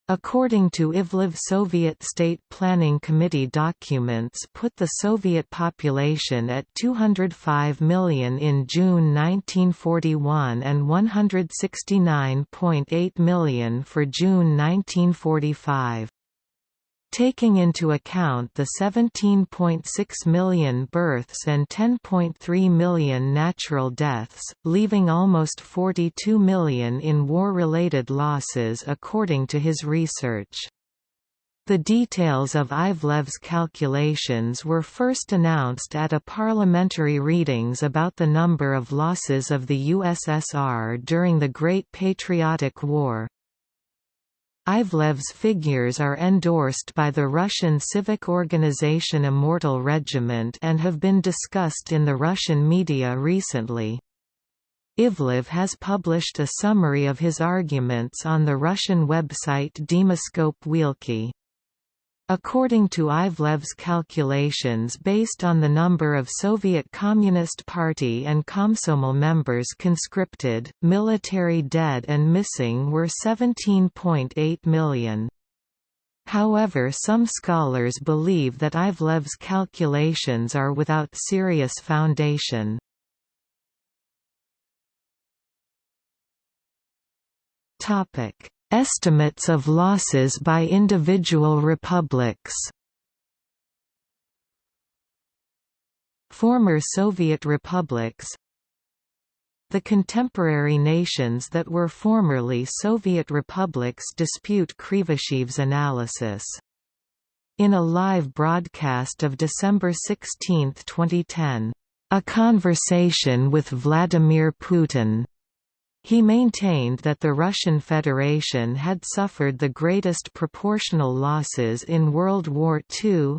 Speaker 1: According to Ivlev, Soviet State Planning Committee documents put the Soviet population at 205 million in June 1941 and 169.8 million for June 1945. Taking into account the 17.6 million births and 10.3 million natural deaths, leaving almost 42 million in war-related losses according to his research. The details of Ivlev's calculations were first announced at a parliamentary readings about the number of losses of the USSR during the Great Patriotic War. Ivlev's figures are endorsed by the Russian civic organization Immortal Regiment and have been discussed in the Russian media recently. Ivlev has published a summary of his arguments on the Russian website Demoscope Wielki. According to Ivlev's calculations based on the number of Soviet Communist Party and Komsomol members conscripted, military dead and missing were 17.8 million. However, some scholars believe that Ivlev's calculations are without serious foundation. Estimates of losses by individual republics. Former Soviet republics. The contemporary nations that were formerly Soviet republics dispute Krivashev's analysis. In a live broadcast of December 16, 2010, "A Conversation with Vladimir Putin," he maintained that the Russian Federation had suffered the greatest proportional losses in World War II,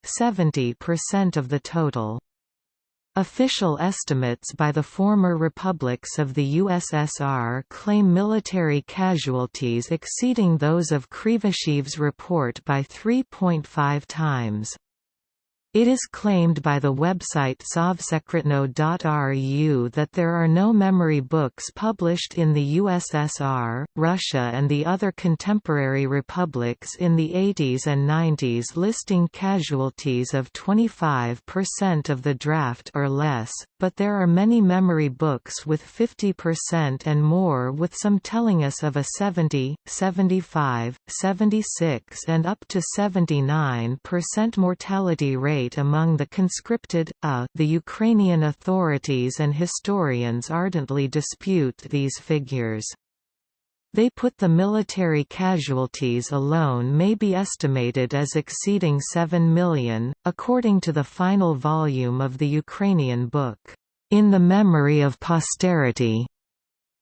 Speaker 1: 70% of the total. Official estimates by the former republics of the USSR claim military casualties exceeding those of Krivashev's report by 3.5 times. It is claimed by the website sovsekretno.ru that there are no memory books published in the USSR, Russia and the other contemporary republics in the 80s and 90s listing casualties of 25% of the draft or less, but there are many memory books with 50% and more, with some telling us of a 70, 75, 76 and up to 79% mortality rate among the conscripted. The Ukrainian authorities and historians ardently dispute these figures. They put the military casualties alone may be estimated as exceeding 7 million, according to the final volume of the Ukrainian book, In the Memory of Posterity,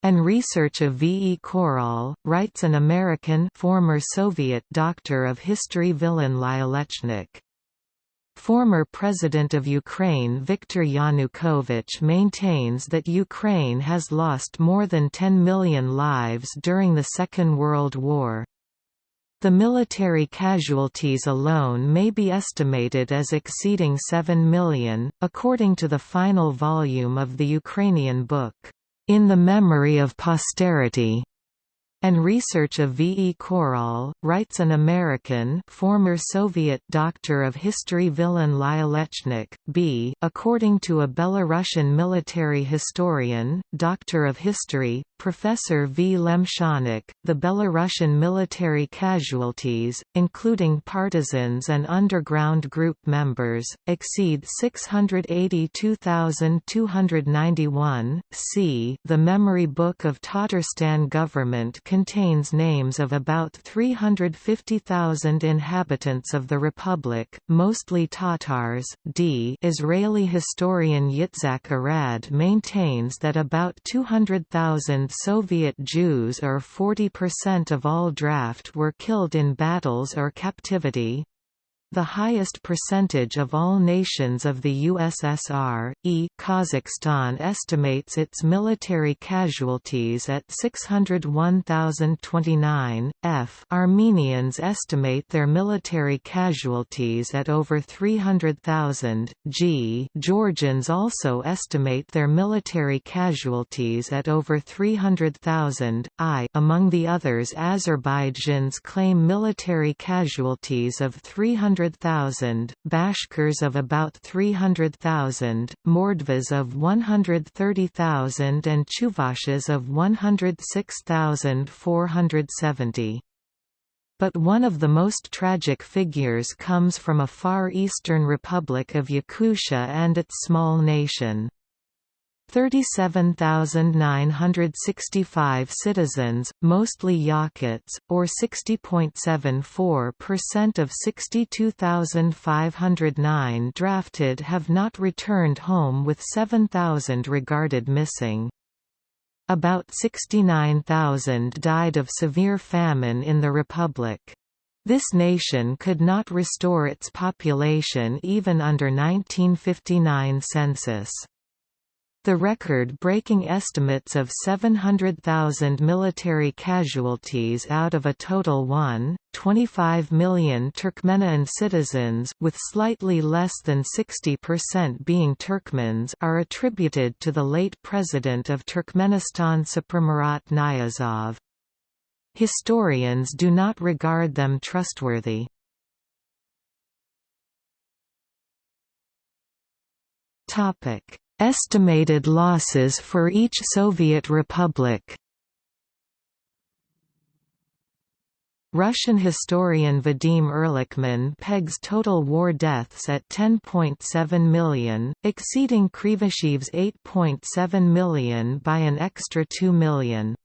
Speaker 1: and research of V. E. Koral, writes an American former Soviet doctor of history Vilen Lyalechnik. Former President of Ukraine Viktor Yanukovych maintains that Ukraine has lost more than 10 million lives during the Second World War. The military casualties alone may be estimated as exceeding 7 million, according to the final volume of the Ukrainian book, In the Memory of Posterity. And research of V. E. Koral, writes an American former Soviet doctor of history Vilan Lyalechnik, B. According to a Belarusian military historian, doctor of history, Professor V. Lemshanik, the Belarusian military casualties, including partisans and underground group members, exceed 682,291. C. The Memory Book of Tatarstan Government contains names of about 350,000 inhabitants of the republic, mostly Tatars. D. Israeli historian Yitzhak Arad maintains that about 200,000 Soviet Jews, or 40% of all draft, were killed in battles or captivity, the highest percentage of all nations of the USSR. Kazakhstan estimates its military casualties at 601,029. Armenians estimate their military casualties at over 300,000. Georgians also estimate their military casualties at over 300,000. Among the others, Azerbaijans claim military casualties of 300,000, Bashkirs of about 300,000, Mordvas of 130,000 and Chuvashas of 106,470. But one of the most tragic figures comes from a far eastern republic of Yakutia and its small nation. 37,965 citizens, mostly Yakuts, or 60.74% of 62,509 drafted, have not returned home, with 7,000 regarded missing. About 69,000 died of severe famine in the republic. This nation could not restore its population even under 1959 census. The record-breaking estimates of 700,000 military casualties out of a total 1.25 million Turkmenian citizens, with slightly less than 60% being Turkmens, are attributed to the late president of Turkmenistan Saparmurat Niyazov. Historians do not regard them trustworthy. Estimated losses for each Soviet republic. Russian historian Vadim Erlikman pegs total war deaths at 10.7 million, exceeding Krivashev's 8.7 million by an extra 2 million.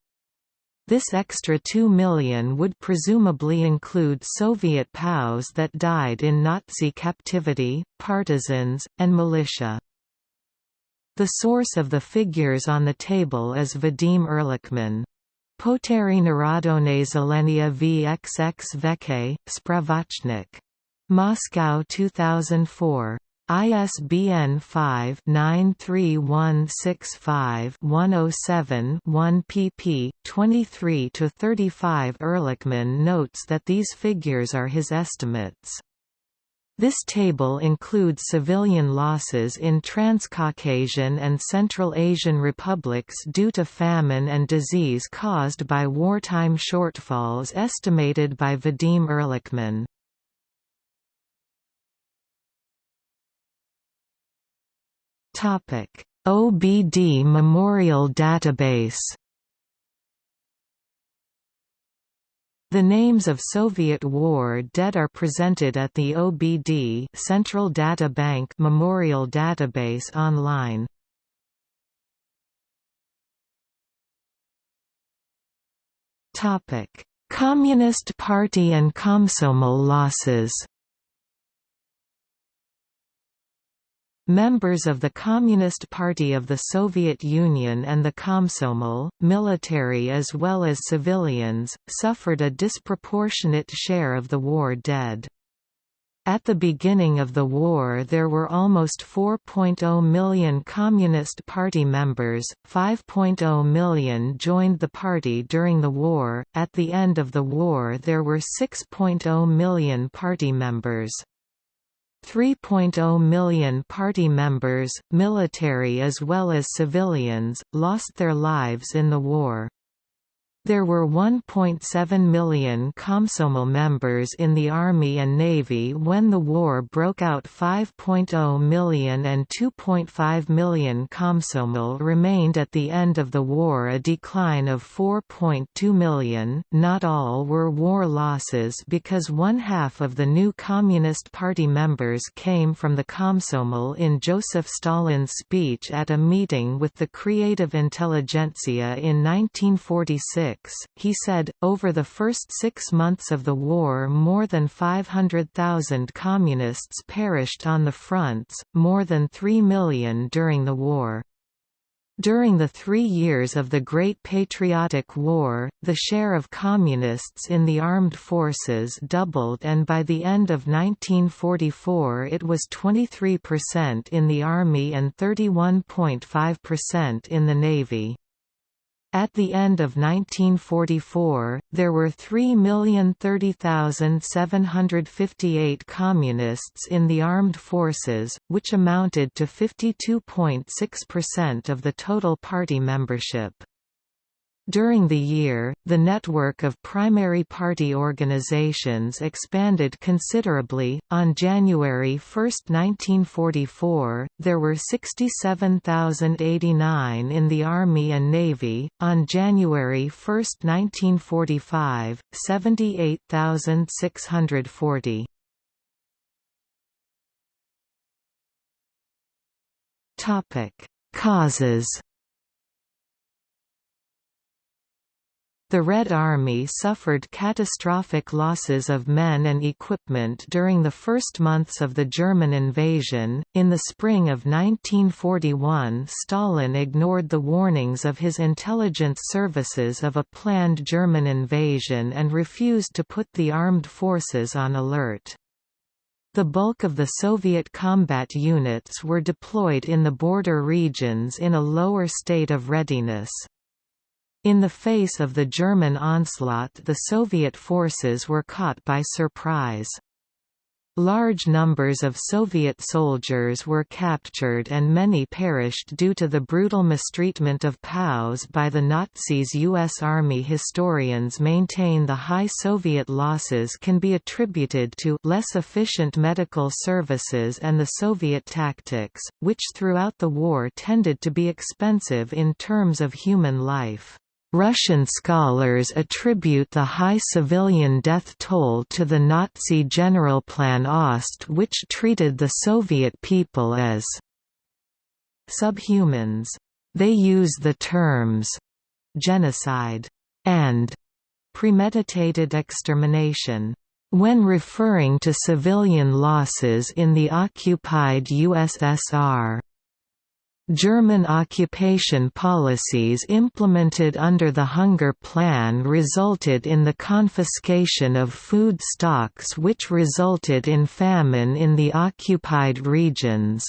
Speaker 1: This extra 2 million would presumably include Soviet POWs that died in Nazi captivity, partisans, and militia. The source of the figures on the table is Vadim Erlikman. Potery Narodone Zelenia VXX Veke, Spravachnik. Moscow 2004. ISBN 5-93165-107-1 pp. 23–35. Erlikman notes that these figures are his estimates. This table includes civilian losses in Transcaucasian and Central Asian republics due to famine and disease caused by wartime shortfalls estimated by Vadim Erlikman. OBD Memorial Database. The names of Soviet war dead are presented at the OBD Central Data Bank Memorial Database online. Topic: Communist Party and Komsomol losses. Members of the Communist Party of the Soviet Union and the Komsomol, military as well as civilians, suffered a disproportionate share of the war dead. At the beginning of the war there were almost 4.0 million Communist Party members, 5.0 million joined the party during the war. At the end of the war there were 6.0 million party members. 3.0 million party members, military as well as civilians, lost their lives in the war. There were 1.7 million Komsomol members in the Army and Navy when the war broke out. 5.0 million and 2.5 million Komsomol remained at the end of the war, a decline of 4.2 million. Not all were war losses because one half of the new Communist Party members came from the Komsomol. In Joseph Stalin's speech at a meeting with the creative intelligentsia in 1946, he said, over the first 6 months of the war more than 500,000 Communists perished on the fronts, more than 3 million during the war. During the 3 years of the Great Patriotic War, the share of Communists in the armed forces doubled, and by the end of 1944 it was 23% in the Army and 31.5% in the Navy. At the end of 1944, there were 3,030,758 Communists in the armed forces, which amounted to 52.6% of the total party membership. During the year, the network of primary party organizations expanded considerably. On January 1, 1944, there were 67,089 in the Army and Navy. On January 1, 1945, 78,640. Topic: Causes. The Red Army suffered catastrophic losses of men and equipment during the first months of the German invasion. In the spring of 1941, Stalin ignored the warnings of his intelligence services of a planned German invasion and refused to put the armed forces on alert. The bulk of the Soviet combat units were deployed in the border regions in a lower state of readiness. In the face of the German onslaught, the Soviet forces were caught by surprise. Large numbers of Soviet soldiers were captured and many perished due to the brutal mistreatment of POWs by the Nazis. U.S. Army historians maintain the high Soviet losses can be attributed to less efficient medical services and the Soviet tactics, which throughout the war tended to be expensive in terms of human life. Russian scholars attribute the high civilian death toll to the Nazi Generalplan Ost, which treated the Soviet people as subhumans. They use the terms genocide and premeditated extermination when referring to civilian losses in the occupied USSR. German occupation policies implemented under the Hunger Plan resulted in the confiscation of food stocks, which resulted in famine in the occupied regions.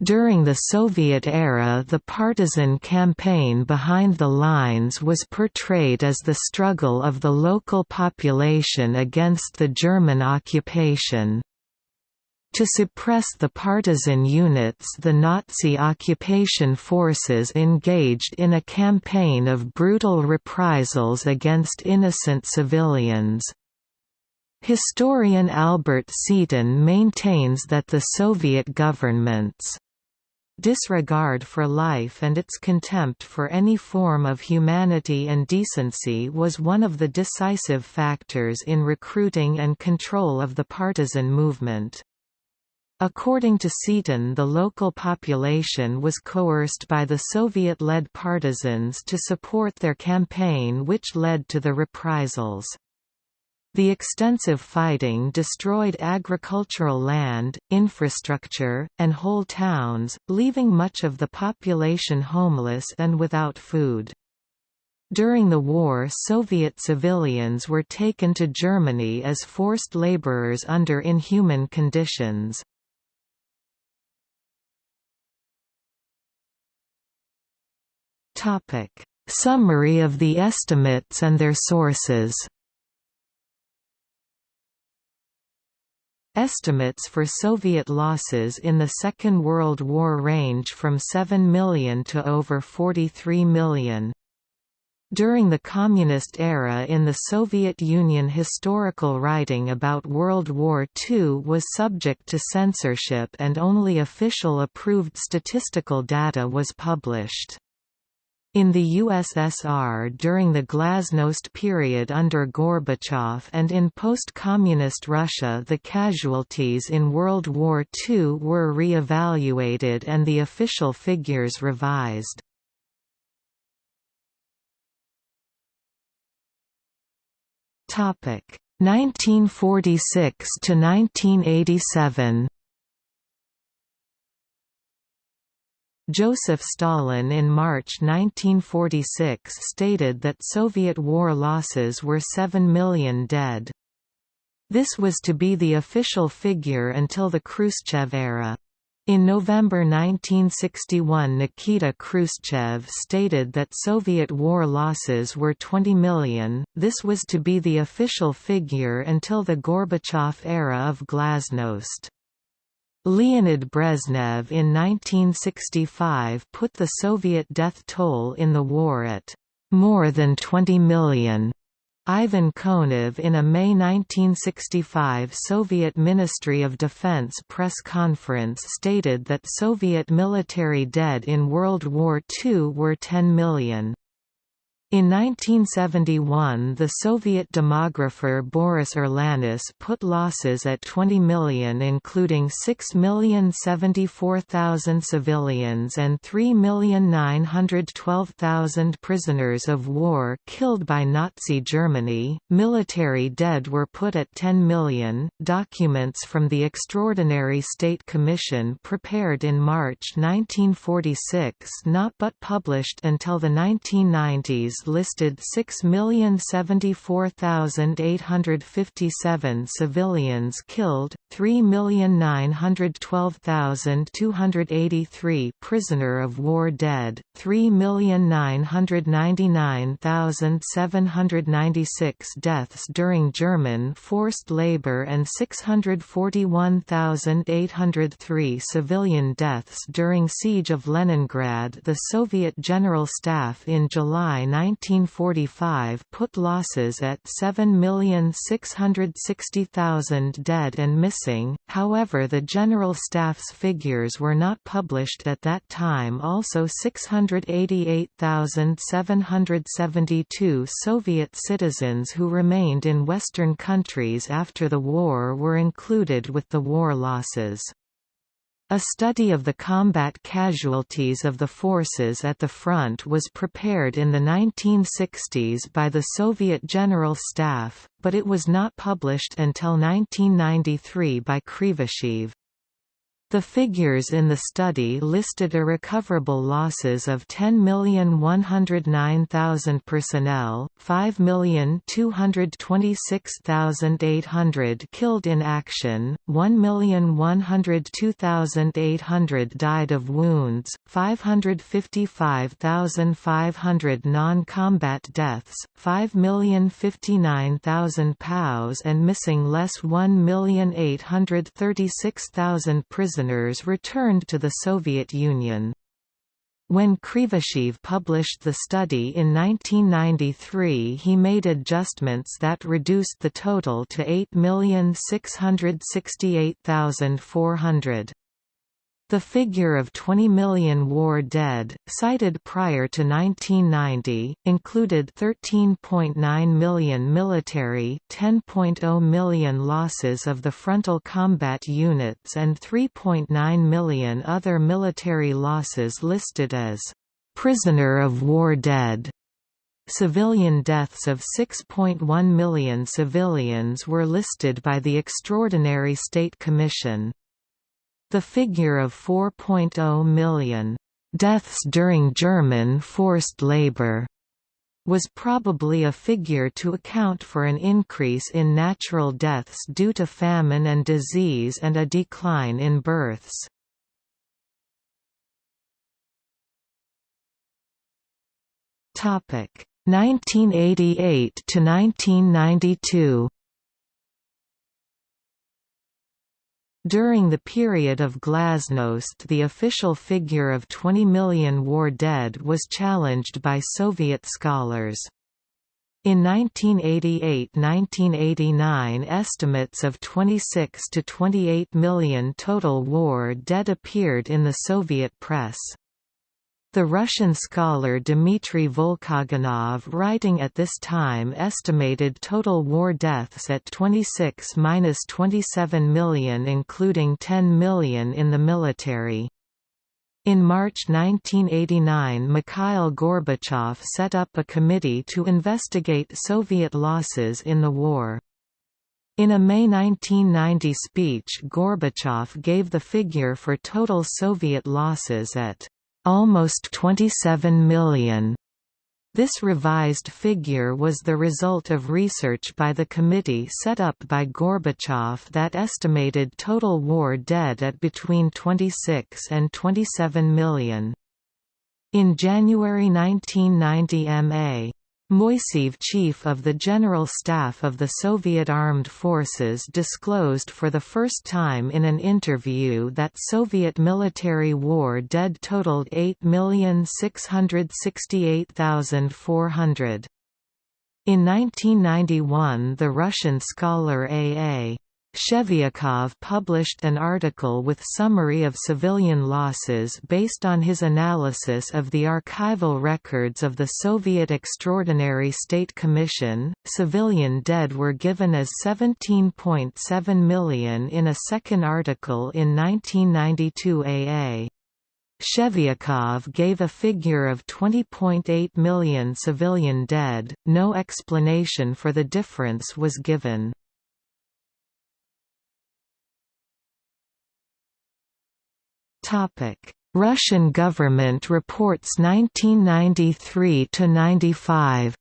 Speaker 1: During the Soviet era, the partisan campaign behind the lines was portrayed as the struggle of the local population against the German occupation. To suppress the partisan units, the Nazi occupation forces engaged in a campaign of brutal reprisals against innocent civilians. Historian Albert Seaton maintains that the Soviet government's disregard for life and its contempt for any form of humanity and decency was one of the decisive factors in recruiting and control of the partisan movement. According to Seaton, the local population was coerced by the Soviet-led partisans to support their campaign, which led to the reprisals. The extensive fighting destroyed agricultural land, infrastructure, and whole towns, leaving much of the population homeless and without food. During the war, Soviet civilians were taken to Germany as forced laborers under inhuman conditions. Summary of the estimates and their sources. Estimates for Soviet losses in the Second World War range from 7 million to over 43 million. During the Communist era in the Soviet Union, historical writing about World War II was subject to censorship and only official approved statistical data was published. In the USSR during the glasnost period under Gorbachev and in post-communist Russia, the casualties in World War II were re-evaluated and the official figures revised. Topic 1946 to 1987. Joseph Stalin in March 1946 stated that Soviet war losses were 7 million dead. This was to be the official figure until the Khrushchev era. In November 1961, Nikita Khrushchev stated that Soviet war losses were 20 million. This was to be the official figure until the Gorbachev era of glasnost. Leonid Brezhnev in 1965 put the Soviet death toll in the war at more than 20 million. Ivan Konev in a May 1965 Soviet Ministry of Defense press conference stated that Soviet military dead in World War II were 10 million. In 1971 the Soviet demographer Boris Urlanis put losses at 20 million, including 6,074,000 civilians and 3,912,000 prisoners of war killed by Nazi Germany. Military dead were put at 10 million. Documents from the Extraordinary State Commission prepared in March 1946, not but published until the 1990s, listed 6,074,857 civilians killed, 3,912,283 prisoner of war dead, 3,999,796 deaths during German forced labor and 641,803 civilian deaths during Siege of Leningrad. The Soviet General Staff in July 1945 put losses at 7,660,000 dead and missing, however the General Staff's figures were not published at that time. Also 688,772 Soviet citizens who remained in Western countries after the war were included with the war losses. A study of the combat casualties of the forces at the front was prepared in the 1960s by the Soviet General Staff, but it was not published until 1993 by Krivoshev. The figures in the study listed irrecoverable losses of 10,109,000 personnel, 5,226,800 killed in action, 1,102,800 died of wounds, 555,500 non-combat deaths, 5,059,000 POWs and missing less 1,836,000 prisoners returned to the Soviet Union. When Krivoshev published the study in 1993, he made adjustments that reduced the total to 8,668,400. The figure of 20 million war dead, cited prior to 1990, included 13.9 million military, 10.0 million losses of the frontal combat units and 3.9 million other military losses listed as prisoner of war dead. Civilian deaths of 6.1 million civilians were listed by the Extraordinary State Commission. The figure of 4.0 million deaths during German forced labor was probably a figure to account for an increase in natural deaths due to famine and disease and a decline in births. Topic 1988 to 1992. During the period of glasnost, the official figure of 20 million war dead was challenged by Soviet scholars. In 1988–1989, estimates of 26 to 28 million total war dead appeared in the Soviet press. The Russian scholar Dmitry Volkogonov, writing at this time, estimated total war deaths at 26–27 million, including 10 million in the military. In March 1989, Mikhail Gorbachev set up a committee to investigate Soviet losses in the war. In a May 1990 speech, Gorbachev gave the figure for total Soviet losses at almost 27 million. This revised figure was the result of research by the committee set up by Gorbachev that estimated total war dead at between 26 and 27 million. In January 1990, M.A. Moiseev, chief of the General Staff of the Soviet Armed Forces, disclosed for the first time in an interview that Soviet military war dead totaled 8,668,400. In 1991, the Russian scholar A.A. Shevyakov published an article with summary of civilian losses based on his analysis of the archival records of the Soviet Extraordinary State Commission. Civilian dead were given as 17.7 million in a second article in 1992. A.A. Shevyakov gave a figure of 20.8 million civilian dead. No explanation for the difference was given. Russian government reports 1993–95.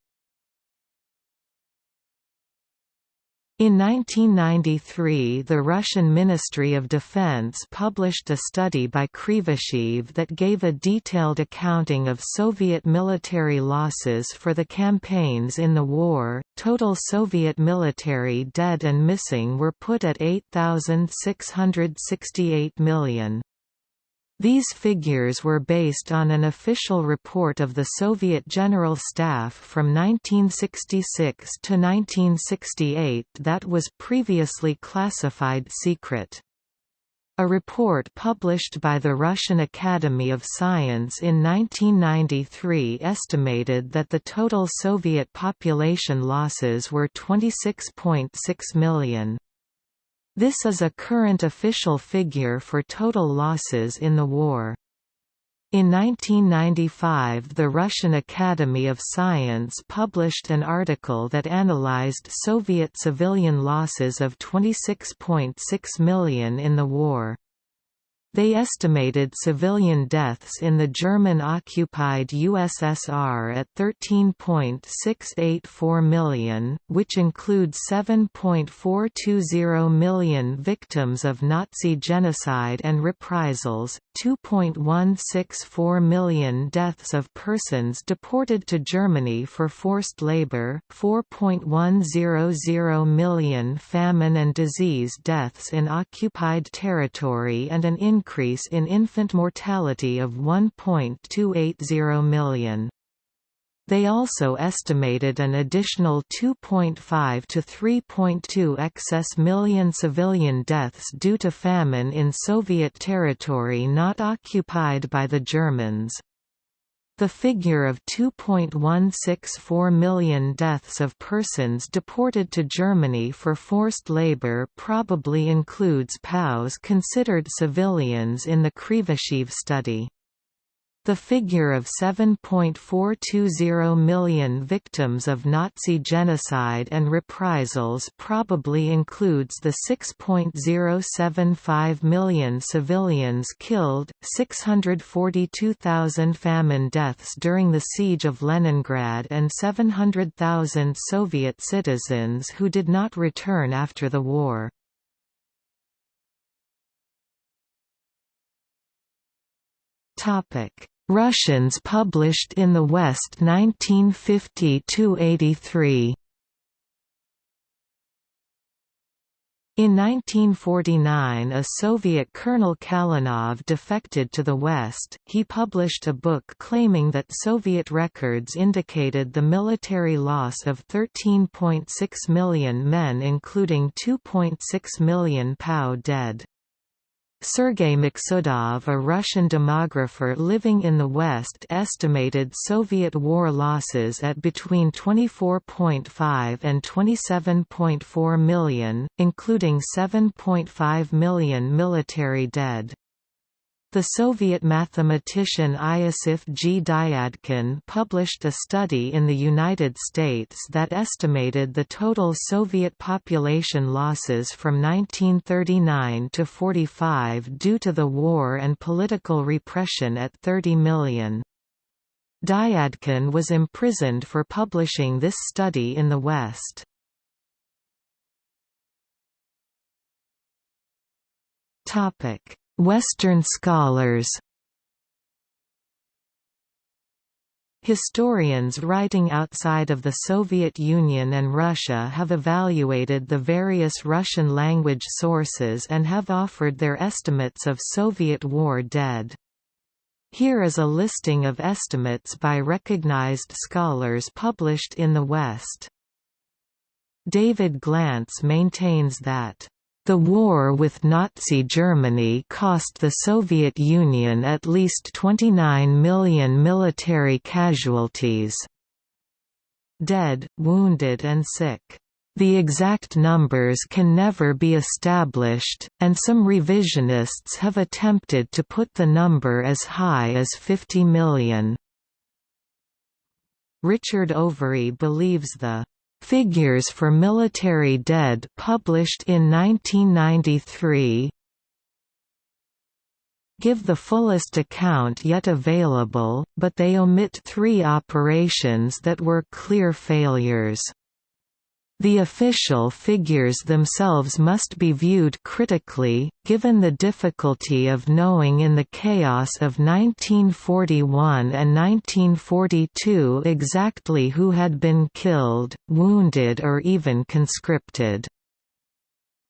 Speaker 1: In 1993, the Russian Ministry of Defense published a study by Krivoshev that gave a detailed accounting of Soviet military losses for the campaigns in the war. Total Soviet military dead and missing were put at 8,668 million. These figures were based on an official report of the Soviet General Staff from 1966 to 1968 that was previously classified secret. A report published by the Russian Academy of Science in 1993 estimated that the total Soviet population losses were 26.6 million. This is a current official figure for total losses in the war. In 1995, the Russian Academy of Science published an article that analyzed Soviet civilian losses of 26.6 million in the war. They estimated civilian deaths in the German-occupied USSR at 13.684 million, which includes 7.420 million victims of Nazi genocide and reprisals, 2.164 million deaths of persons deported to Germany for forced labor, 4.100 million famine and disease deaths in occupied territory, and an increase in infant mortality of 1.280 million. They also estimated an additional 2.5 to 3.2 excess million civilian deaths due to famine in Soviet territory not occupied by the Germans. The figure of 2.164 million deaths of persons deported to Germany for forced labor probably includes POWs considered civilians in the Krivoshev study. The figure of 7.420 million victims of Nazi genocide and reprisals probably includes the 6.075 million civilians killed, 642,000 famine deaths during the siege of Leningrad, and 700,000 Soviet citizens who did not return after the war. Russians published in the West 1950–83. In 1949 a Soviet Colonel Kalinov defected to the West. He published a book claiming that Soviet records indicated the military loss of 13.6 million men, including 2.6 million POW dead. Sergei Maksudov, a Russian demographer living in the West, estimated Soviet war losses at between 24.5 and 27.4 million, including 7.5 million military dead. The Soviet mathematician Iosif G. Dyadkin published a study in the United States that estimated the total Soviet population losses from 1939 to 45 due to the war and political repression at 30 million. Dyadkin was imprisoned for publishing this study in the West. Western scholars. Historians writing outside of the Soviet Union and Russia have evaluated the various Russian language sources and have offered their estimates of Soviet war dead. Here is a listing of estimates by recognized scholars published in the West. David Glantz maintains that the war with Nazi Germany cost the Soviet Union at least 29 million military casualties. Dead, wounded and sick. The exact numbers can never be established, and some revisionists have attempted to put the number as high as 50 million. Richard Overy believes the figures for military dead published in 1993 give the fullest account yet available, but they omit 3 operations that were clear failures. The official figures themselves must be viewed critically, given the difficulty of knowing in the chaos of 1941 and 1942 exactly who had been killed, wounded or even conscripted.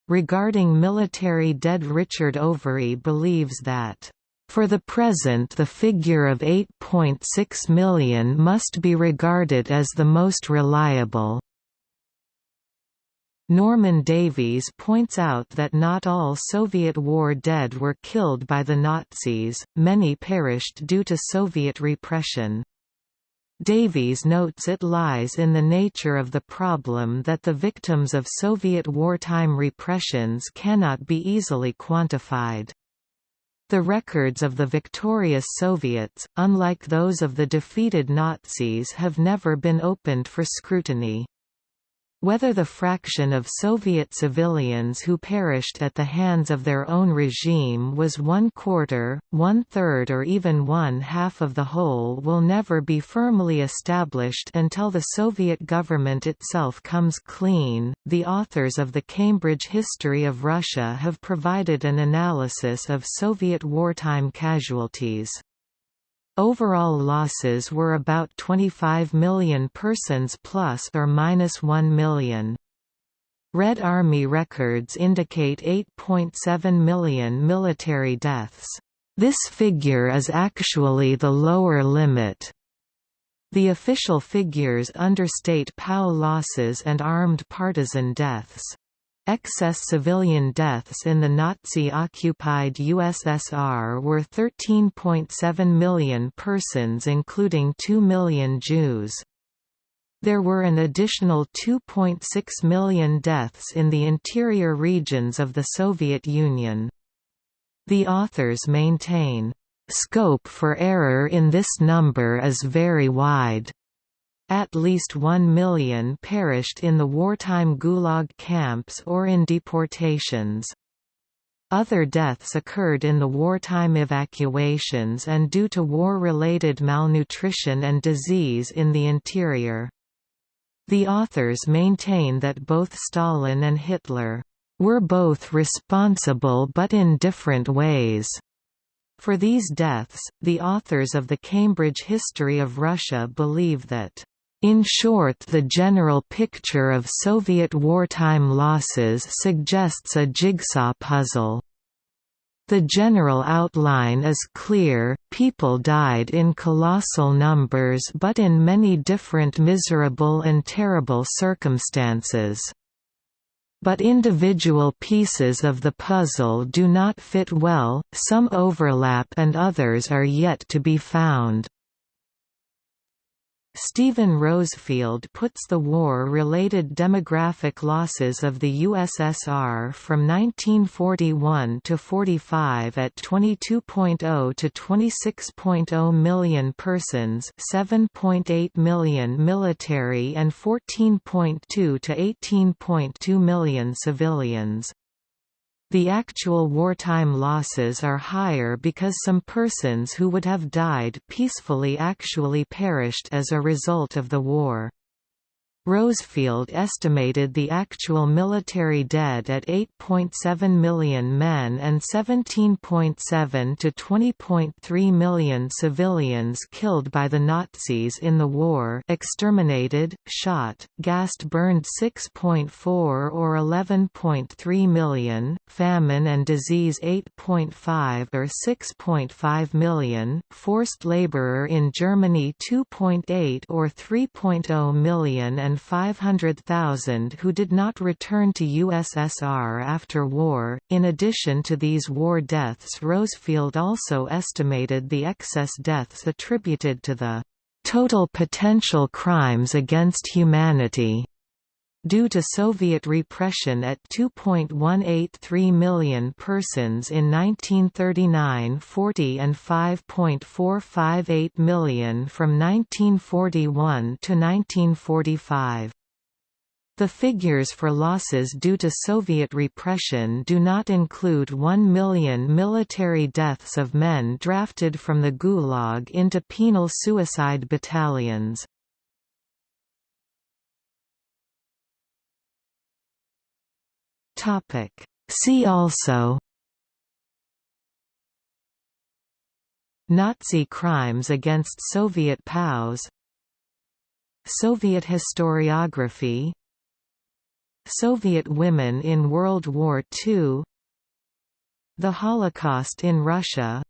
Speaker 1: Regarding military dead, Richard Overy believes that for the present the figure of 8.6 million must be regarded as the most reliable. Norman Davies points out that not all Soviet war dead were killed by the Nazis, many perished due to Soviet repression. Davies notes it lies in the nature of the problem that the victims of Soviet wartime repressions cannot be easily quantified. The records of the victorious Soviets, unlike those of the defeated Nazis, have never been opened for scrutiny. Whether the fraction of Soviet civilians who perished at the hands of their own regime was 1/4, 1/3 or even 1/2 of the whole will never be firmly established until the Soviet government itself comes clean. The authors of the Cambridge History of Russia have provided an analysis of Soviet wartime casualties. Overall losses were about 25 million persons plus or minus 1 million. Red Army records indicate 8.7 million military deaths. This figure is actually the lower limit. The official figures understate POW losses and armed partisan deaths. Excess civilian deaths in the Nazi-occupied USSR were 13.7 million persons, including 2 million Jews. There were an additional 2.6 million deaths in the interior regions of the Soviet Union. The authors maintain, "Scope for error in this number is very wide." At least 1 million perished in the wartime Gulag camps or in deportations. Other deaths occurred in the wartime evacuations and due to war-related malnutrition and disease in the interior. The authors maintain that both Stalin and Hitler were both responsible but in different ways. For these deaths, the authors of the Cambridge History of Russia believe that In short, the general picture of Soviet wartime losses suggests a jigsaw puzzle. The general outline is clear: people died in colossal numbers but in many different miserable and terrible circumstances. But individual pieces of the puzzle do not fit well, some overlap and others are yet to be found. Stephen Rosefield puts the war-related demographic losses of the USSR from 1941 to 45 at 22.0 to 26.0 million persons, 7.8 million military and 14.2 to 18.2 million civilians. The actual wartime losses are higher because some persons who would have died peacefully actually perished as a result of the war. Rosefield estimated the actual military dead at 8.7 million men and 17.7 to 20.3 million civilians killed by the Nazis in the war, exterminated, shot, gassed, burned 6.4 or 11.3 million, famine and disease 8.5 or 6.5 million, forced laborer in Germany 2.8 or 3.0 million and 500,000 who did not return to USSR after war. In addition to these war deaths, Rosefield also estimated the excess deaths attributed to the total potential crimes against humanity due to Soviet repression at 2.183 million persons in 1939–40 and 5.458 million from 1941 to 1945. The figures for losses due to Soviet repression do not include 1 million military deaths of men drafted from the Gulag into penal suicide battalions. See also: Nazi crimes against Soviet POWs, Soviet historiography, Soviet women in World War II, the Holocaust in Russia,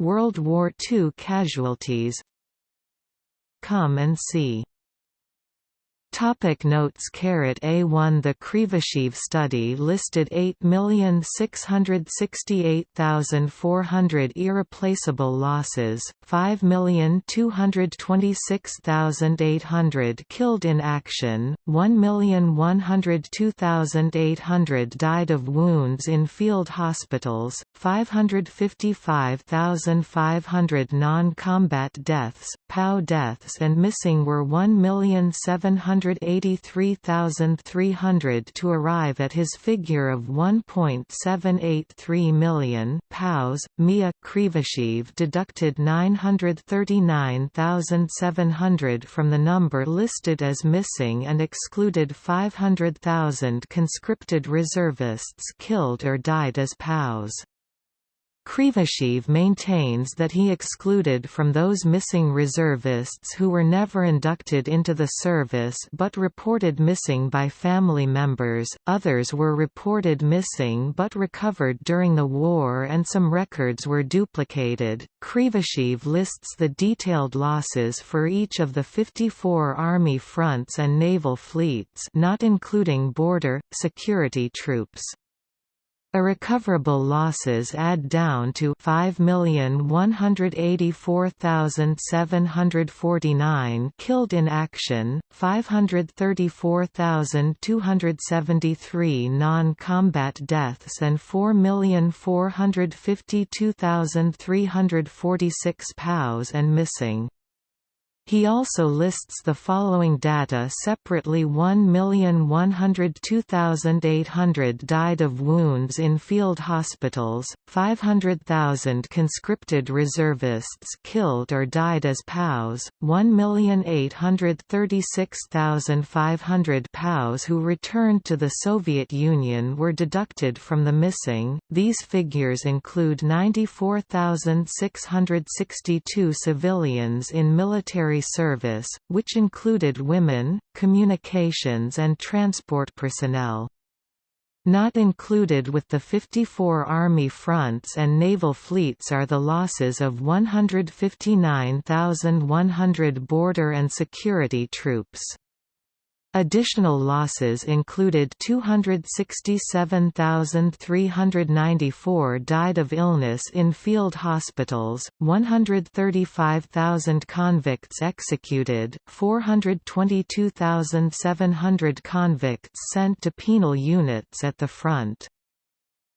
Speaker 1: World War II casualties. Come and see. Notes A1 The Krivoshev study listed 8,668,400 irreplaceable losses, 5,226,800 killed in action, 1,102,800 died of wounds in field hospitals, 555,500 non-combat deaths, POW deaths and missing were 1,783,300 to arrive at his figure of 1.783 million POWs. Mia Krivoshev deducted 939,700 from the number listed as missing and excluded 500,000 conscripted reservists killed or died as POWs. Krivoshev maintains that he excluded from those missing reservists who were never inducted into the service but reported missing by family members, others were reported missing but recovered during the war and some records were duplicated. Krivoshev lists the detailed losses for each of the 54 army fronts and naval fleets, not including border, security troops. Irrecoverable losses add down to 5,184,749 killed in action, 534,273 non-combat deaths and 4,452,346 POWs and missing. He also lists the following data separately: 1,102,800 died of wounds in field hospitals, 500,000 conscripted reservists killed or died as POWs, 1,836,500 POWs who returned to the Soviet Union were deducted from the missing. These figures include 94,662 civilians in military military service, which included women, communications and transport personnel. Not included with the 54 Army fronts and naval fleets are the losses of 159,100 border and security troops. Additional losses included 267,394 died of illness in field hospitals, 135,000 convicts executed, 422,700 convicts sent to penal units at the front.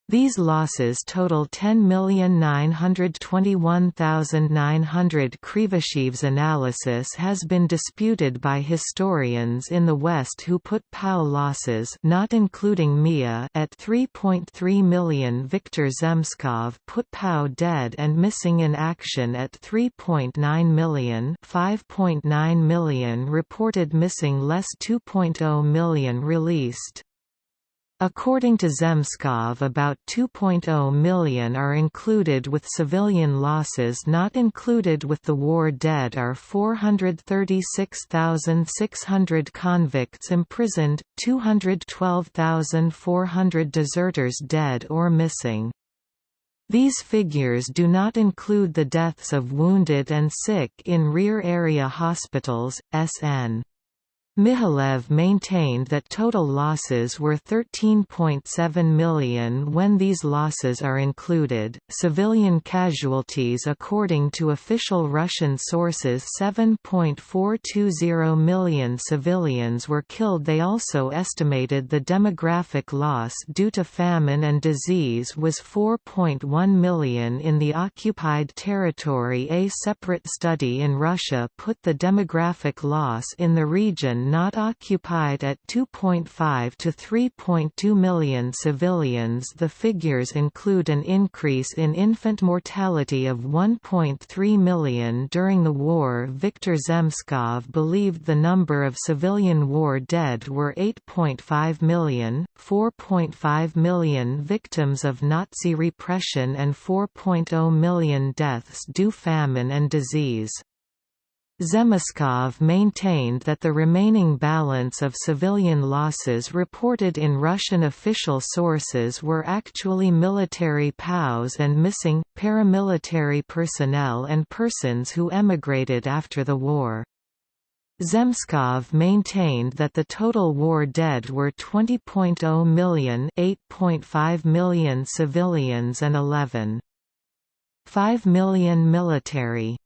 Speaker 1: These losses total 10,921,900. Krivashev's analysis has been disputed by historians in the West who put POW losses not including MIA at 3.3 million. Viktor Zemskov put POW dead and missing in action at 3.9 million. 5.9 million reported missing, less 2.0 million released. According to Zemskov, about 2.0 million are included with civilian losses. Not included with the war dead are 436,600 convicts imprisoned, 212,400 deserters dead or missing. These figures do not include the deaths of wounded and sick in rear area hospitals. SN. Mihalev maintained that total losses were 13.7 million when these losses are included. Civilian casualties, according to official Russian sources, 7.420 million civilians were killed. They also estimated the demographic loss due to famine and disease was 4.1 million in the occupied territory. A separate study in Russia put the demographic loss in the region not occupied at 2.5 to 3.2 million civilians. The figures include an increase in infant mortality of 1.3 million during the war. Viktor Zemskov believed the number of civilian war dead were 8.5 million, 4.5 million victims of Nazi repression and 4.0 million deaths due famine and disease. Zemskov maintained that the remaining balance of civilian losses reported in Russian official sources were actually military POWs and missing, paramilitary personnel and persons who emigrated after the war. Zemskov maintained that the total war dead were 20.0 million, 8.5 million civilians and 11.5 million military.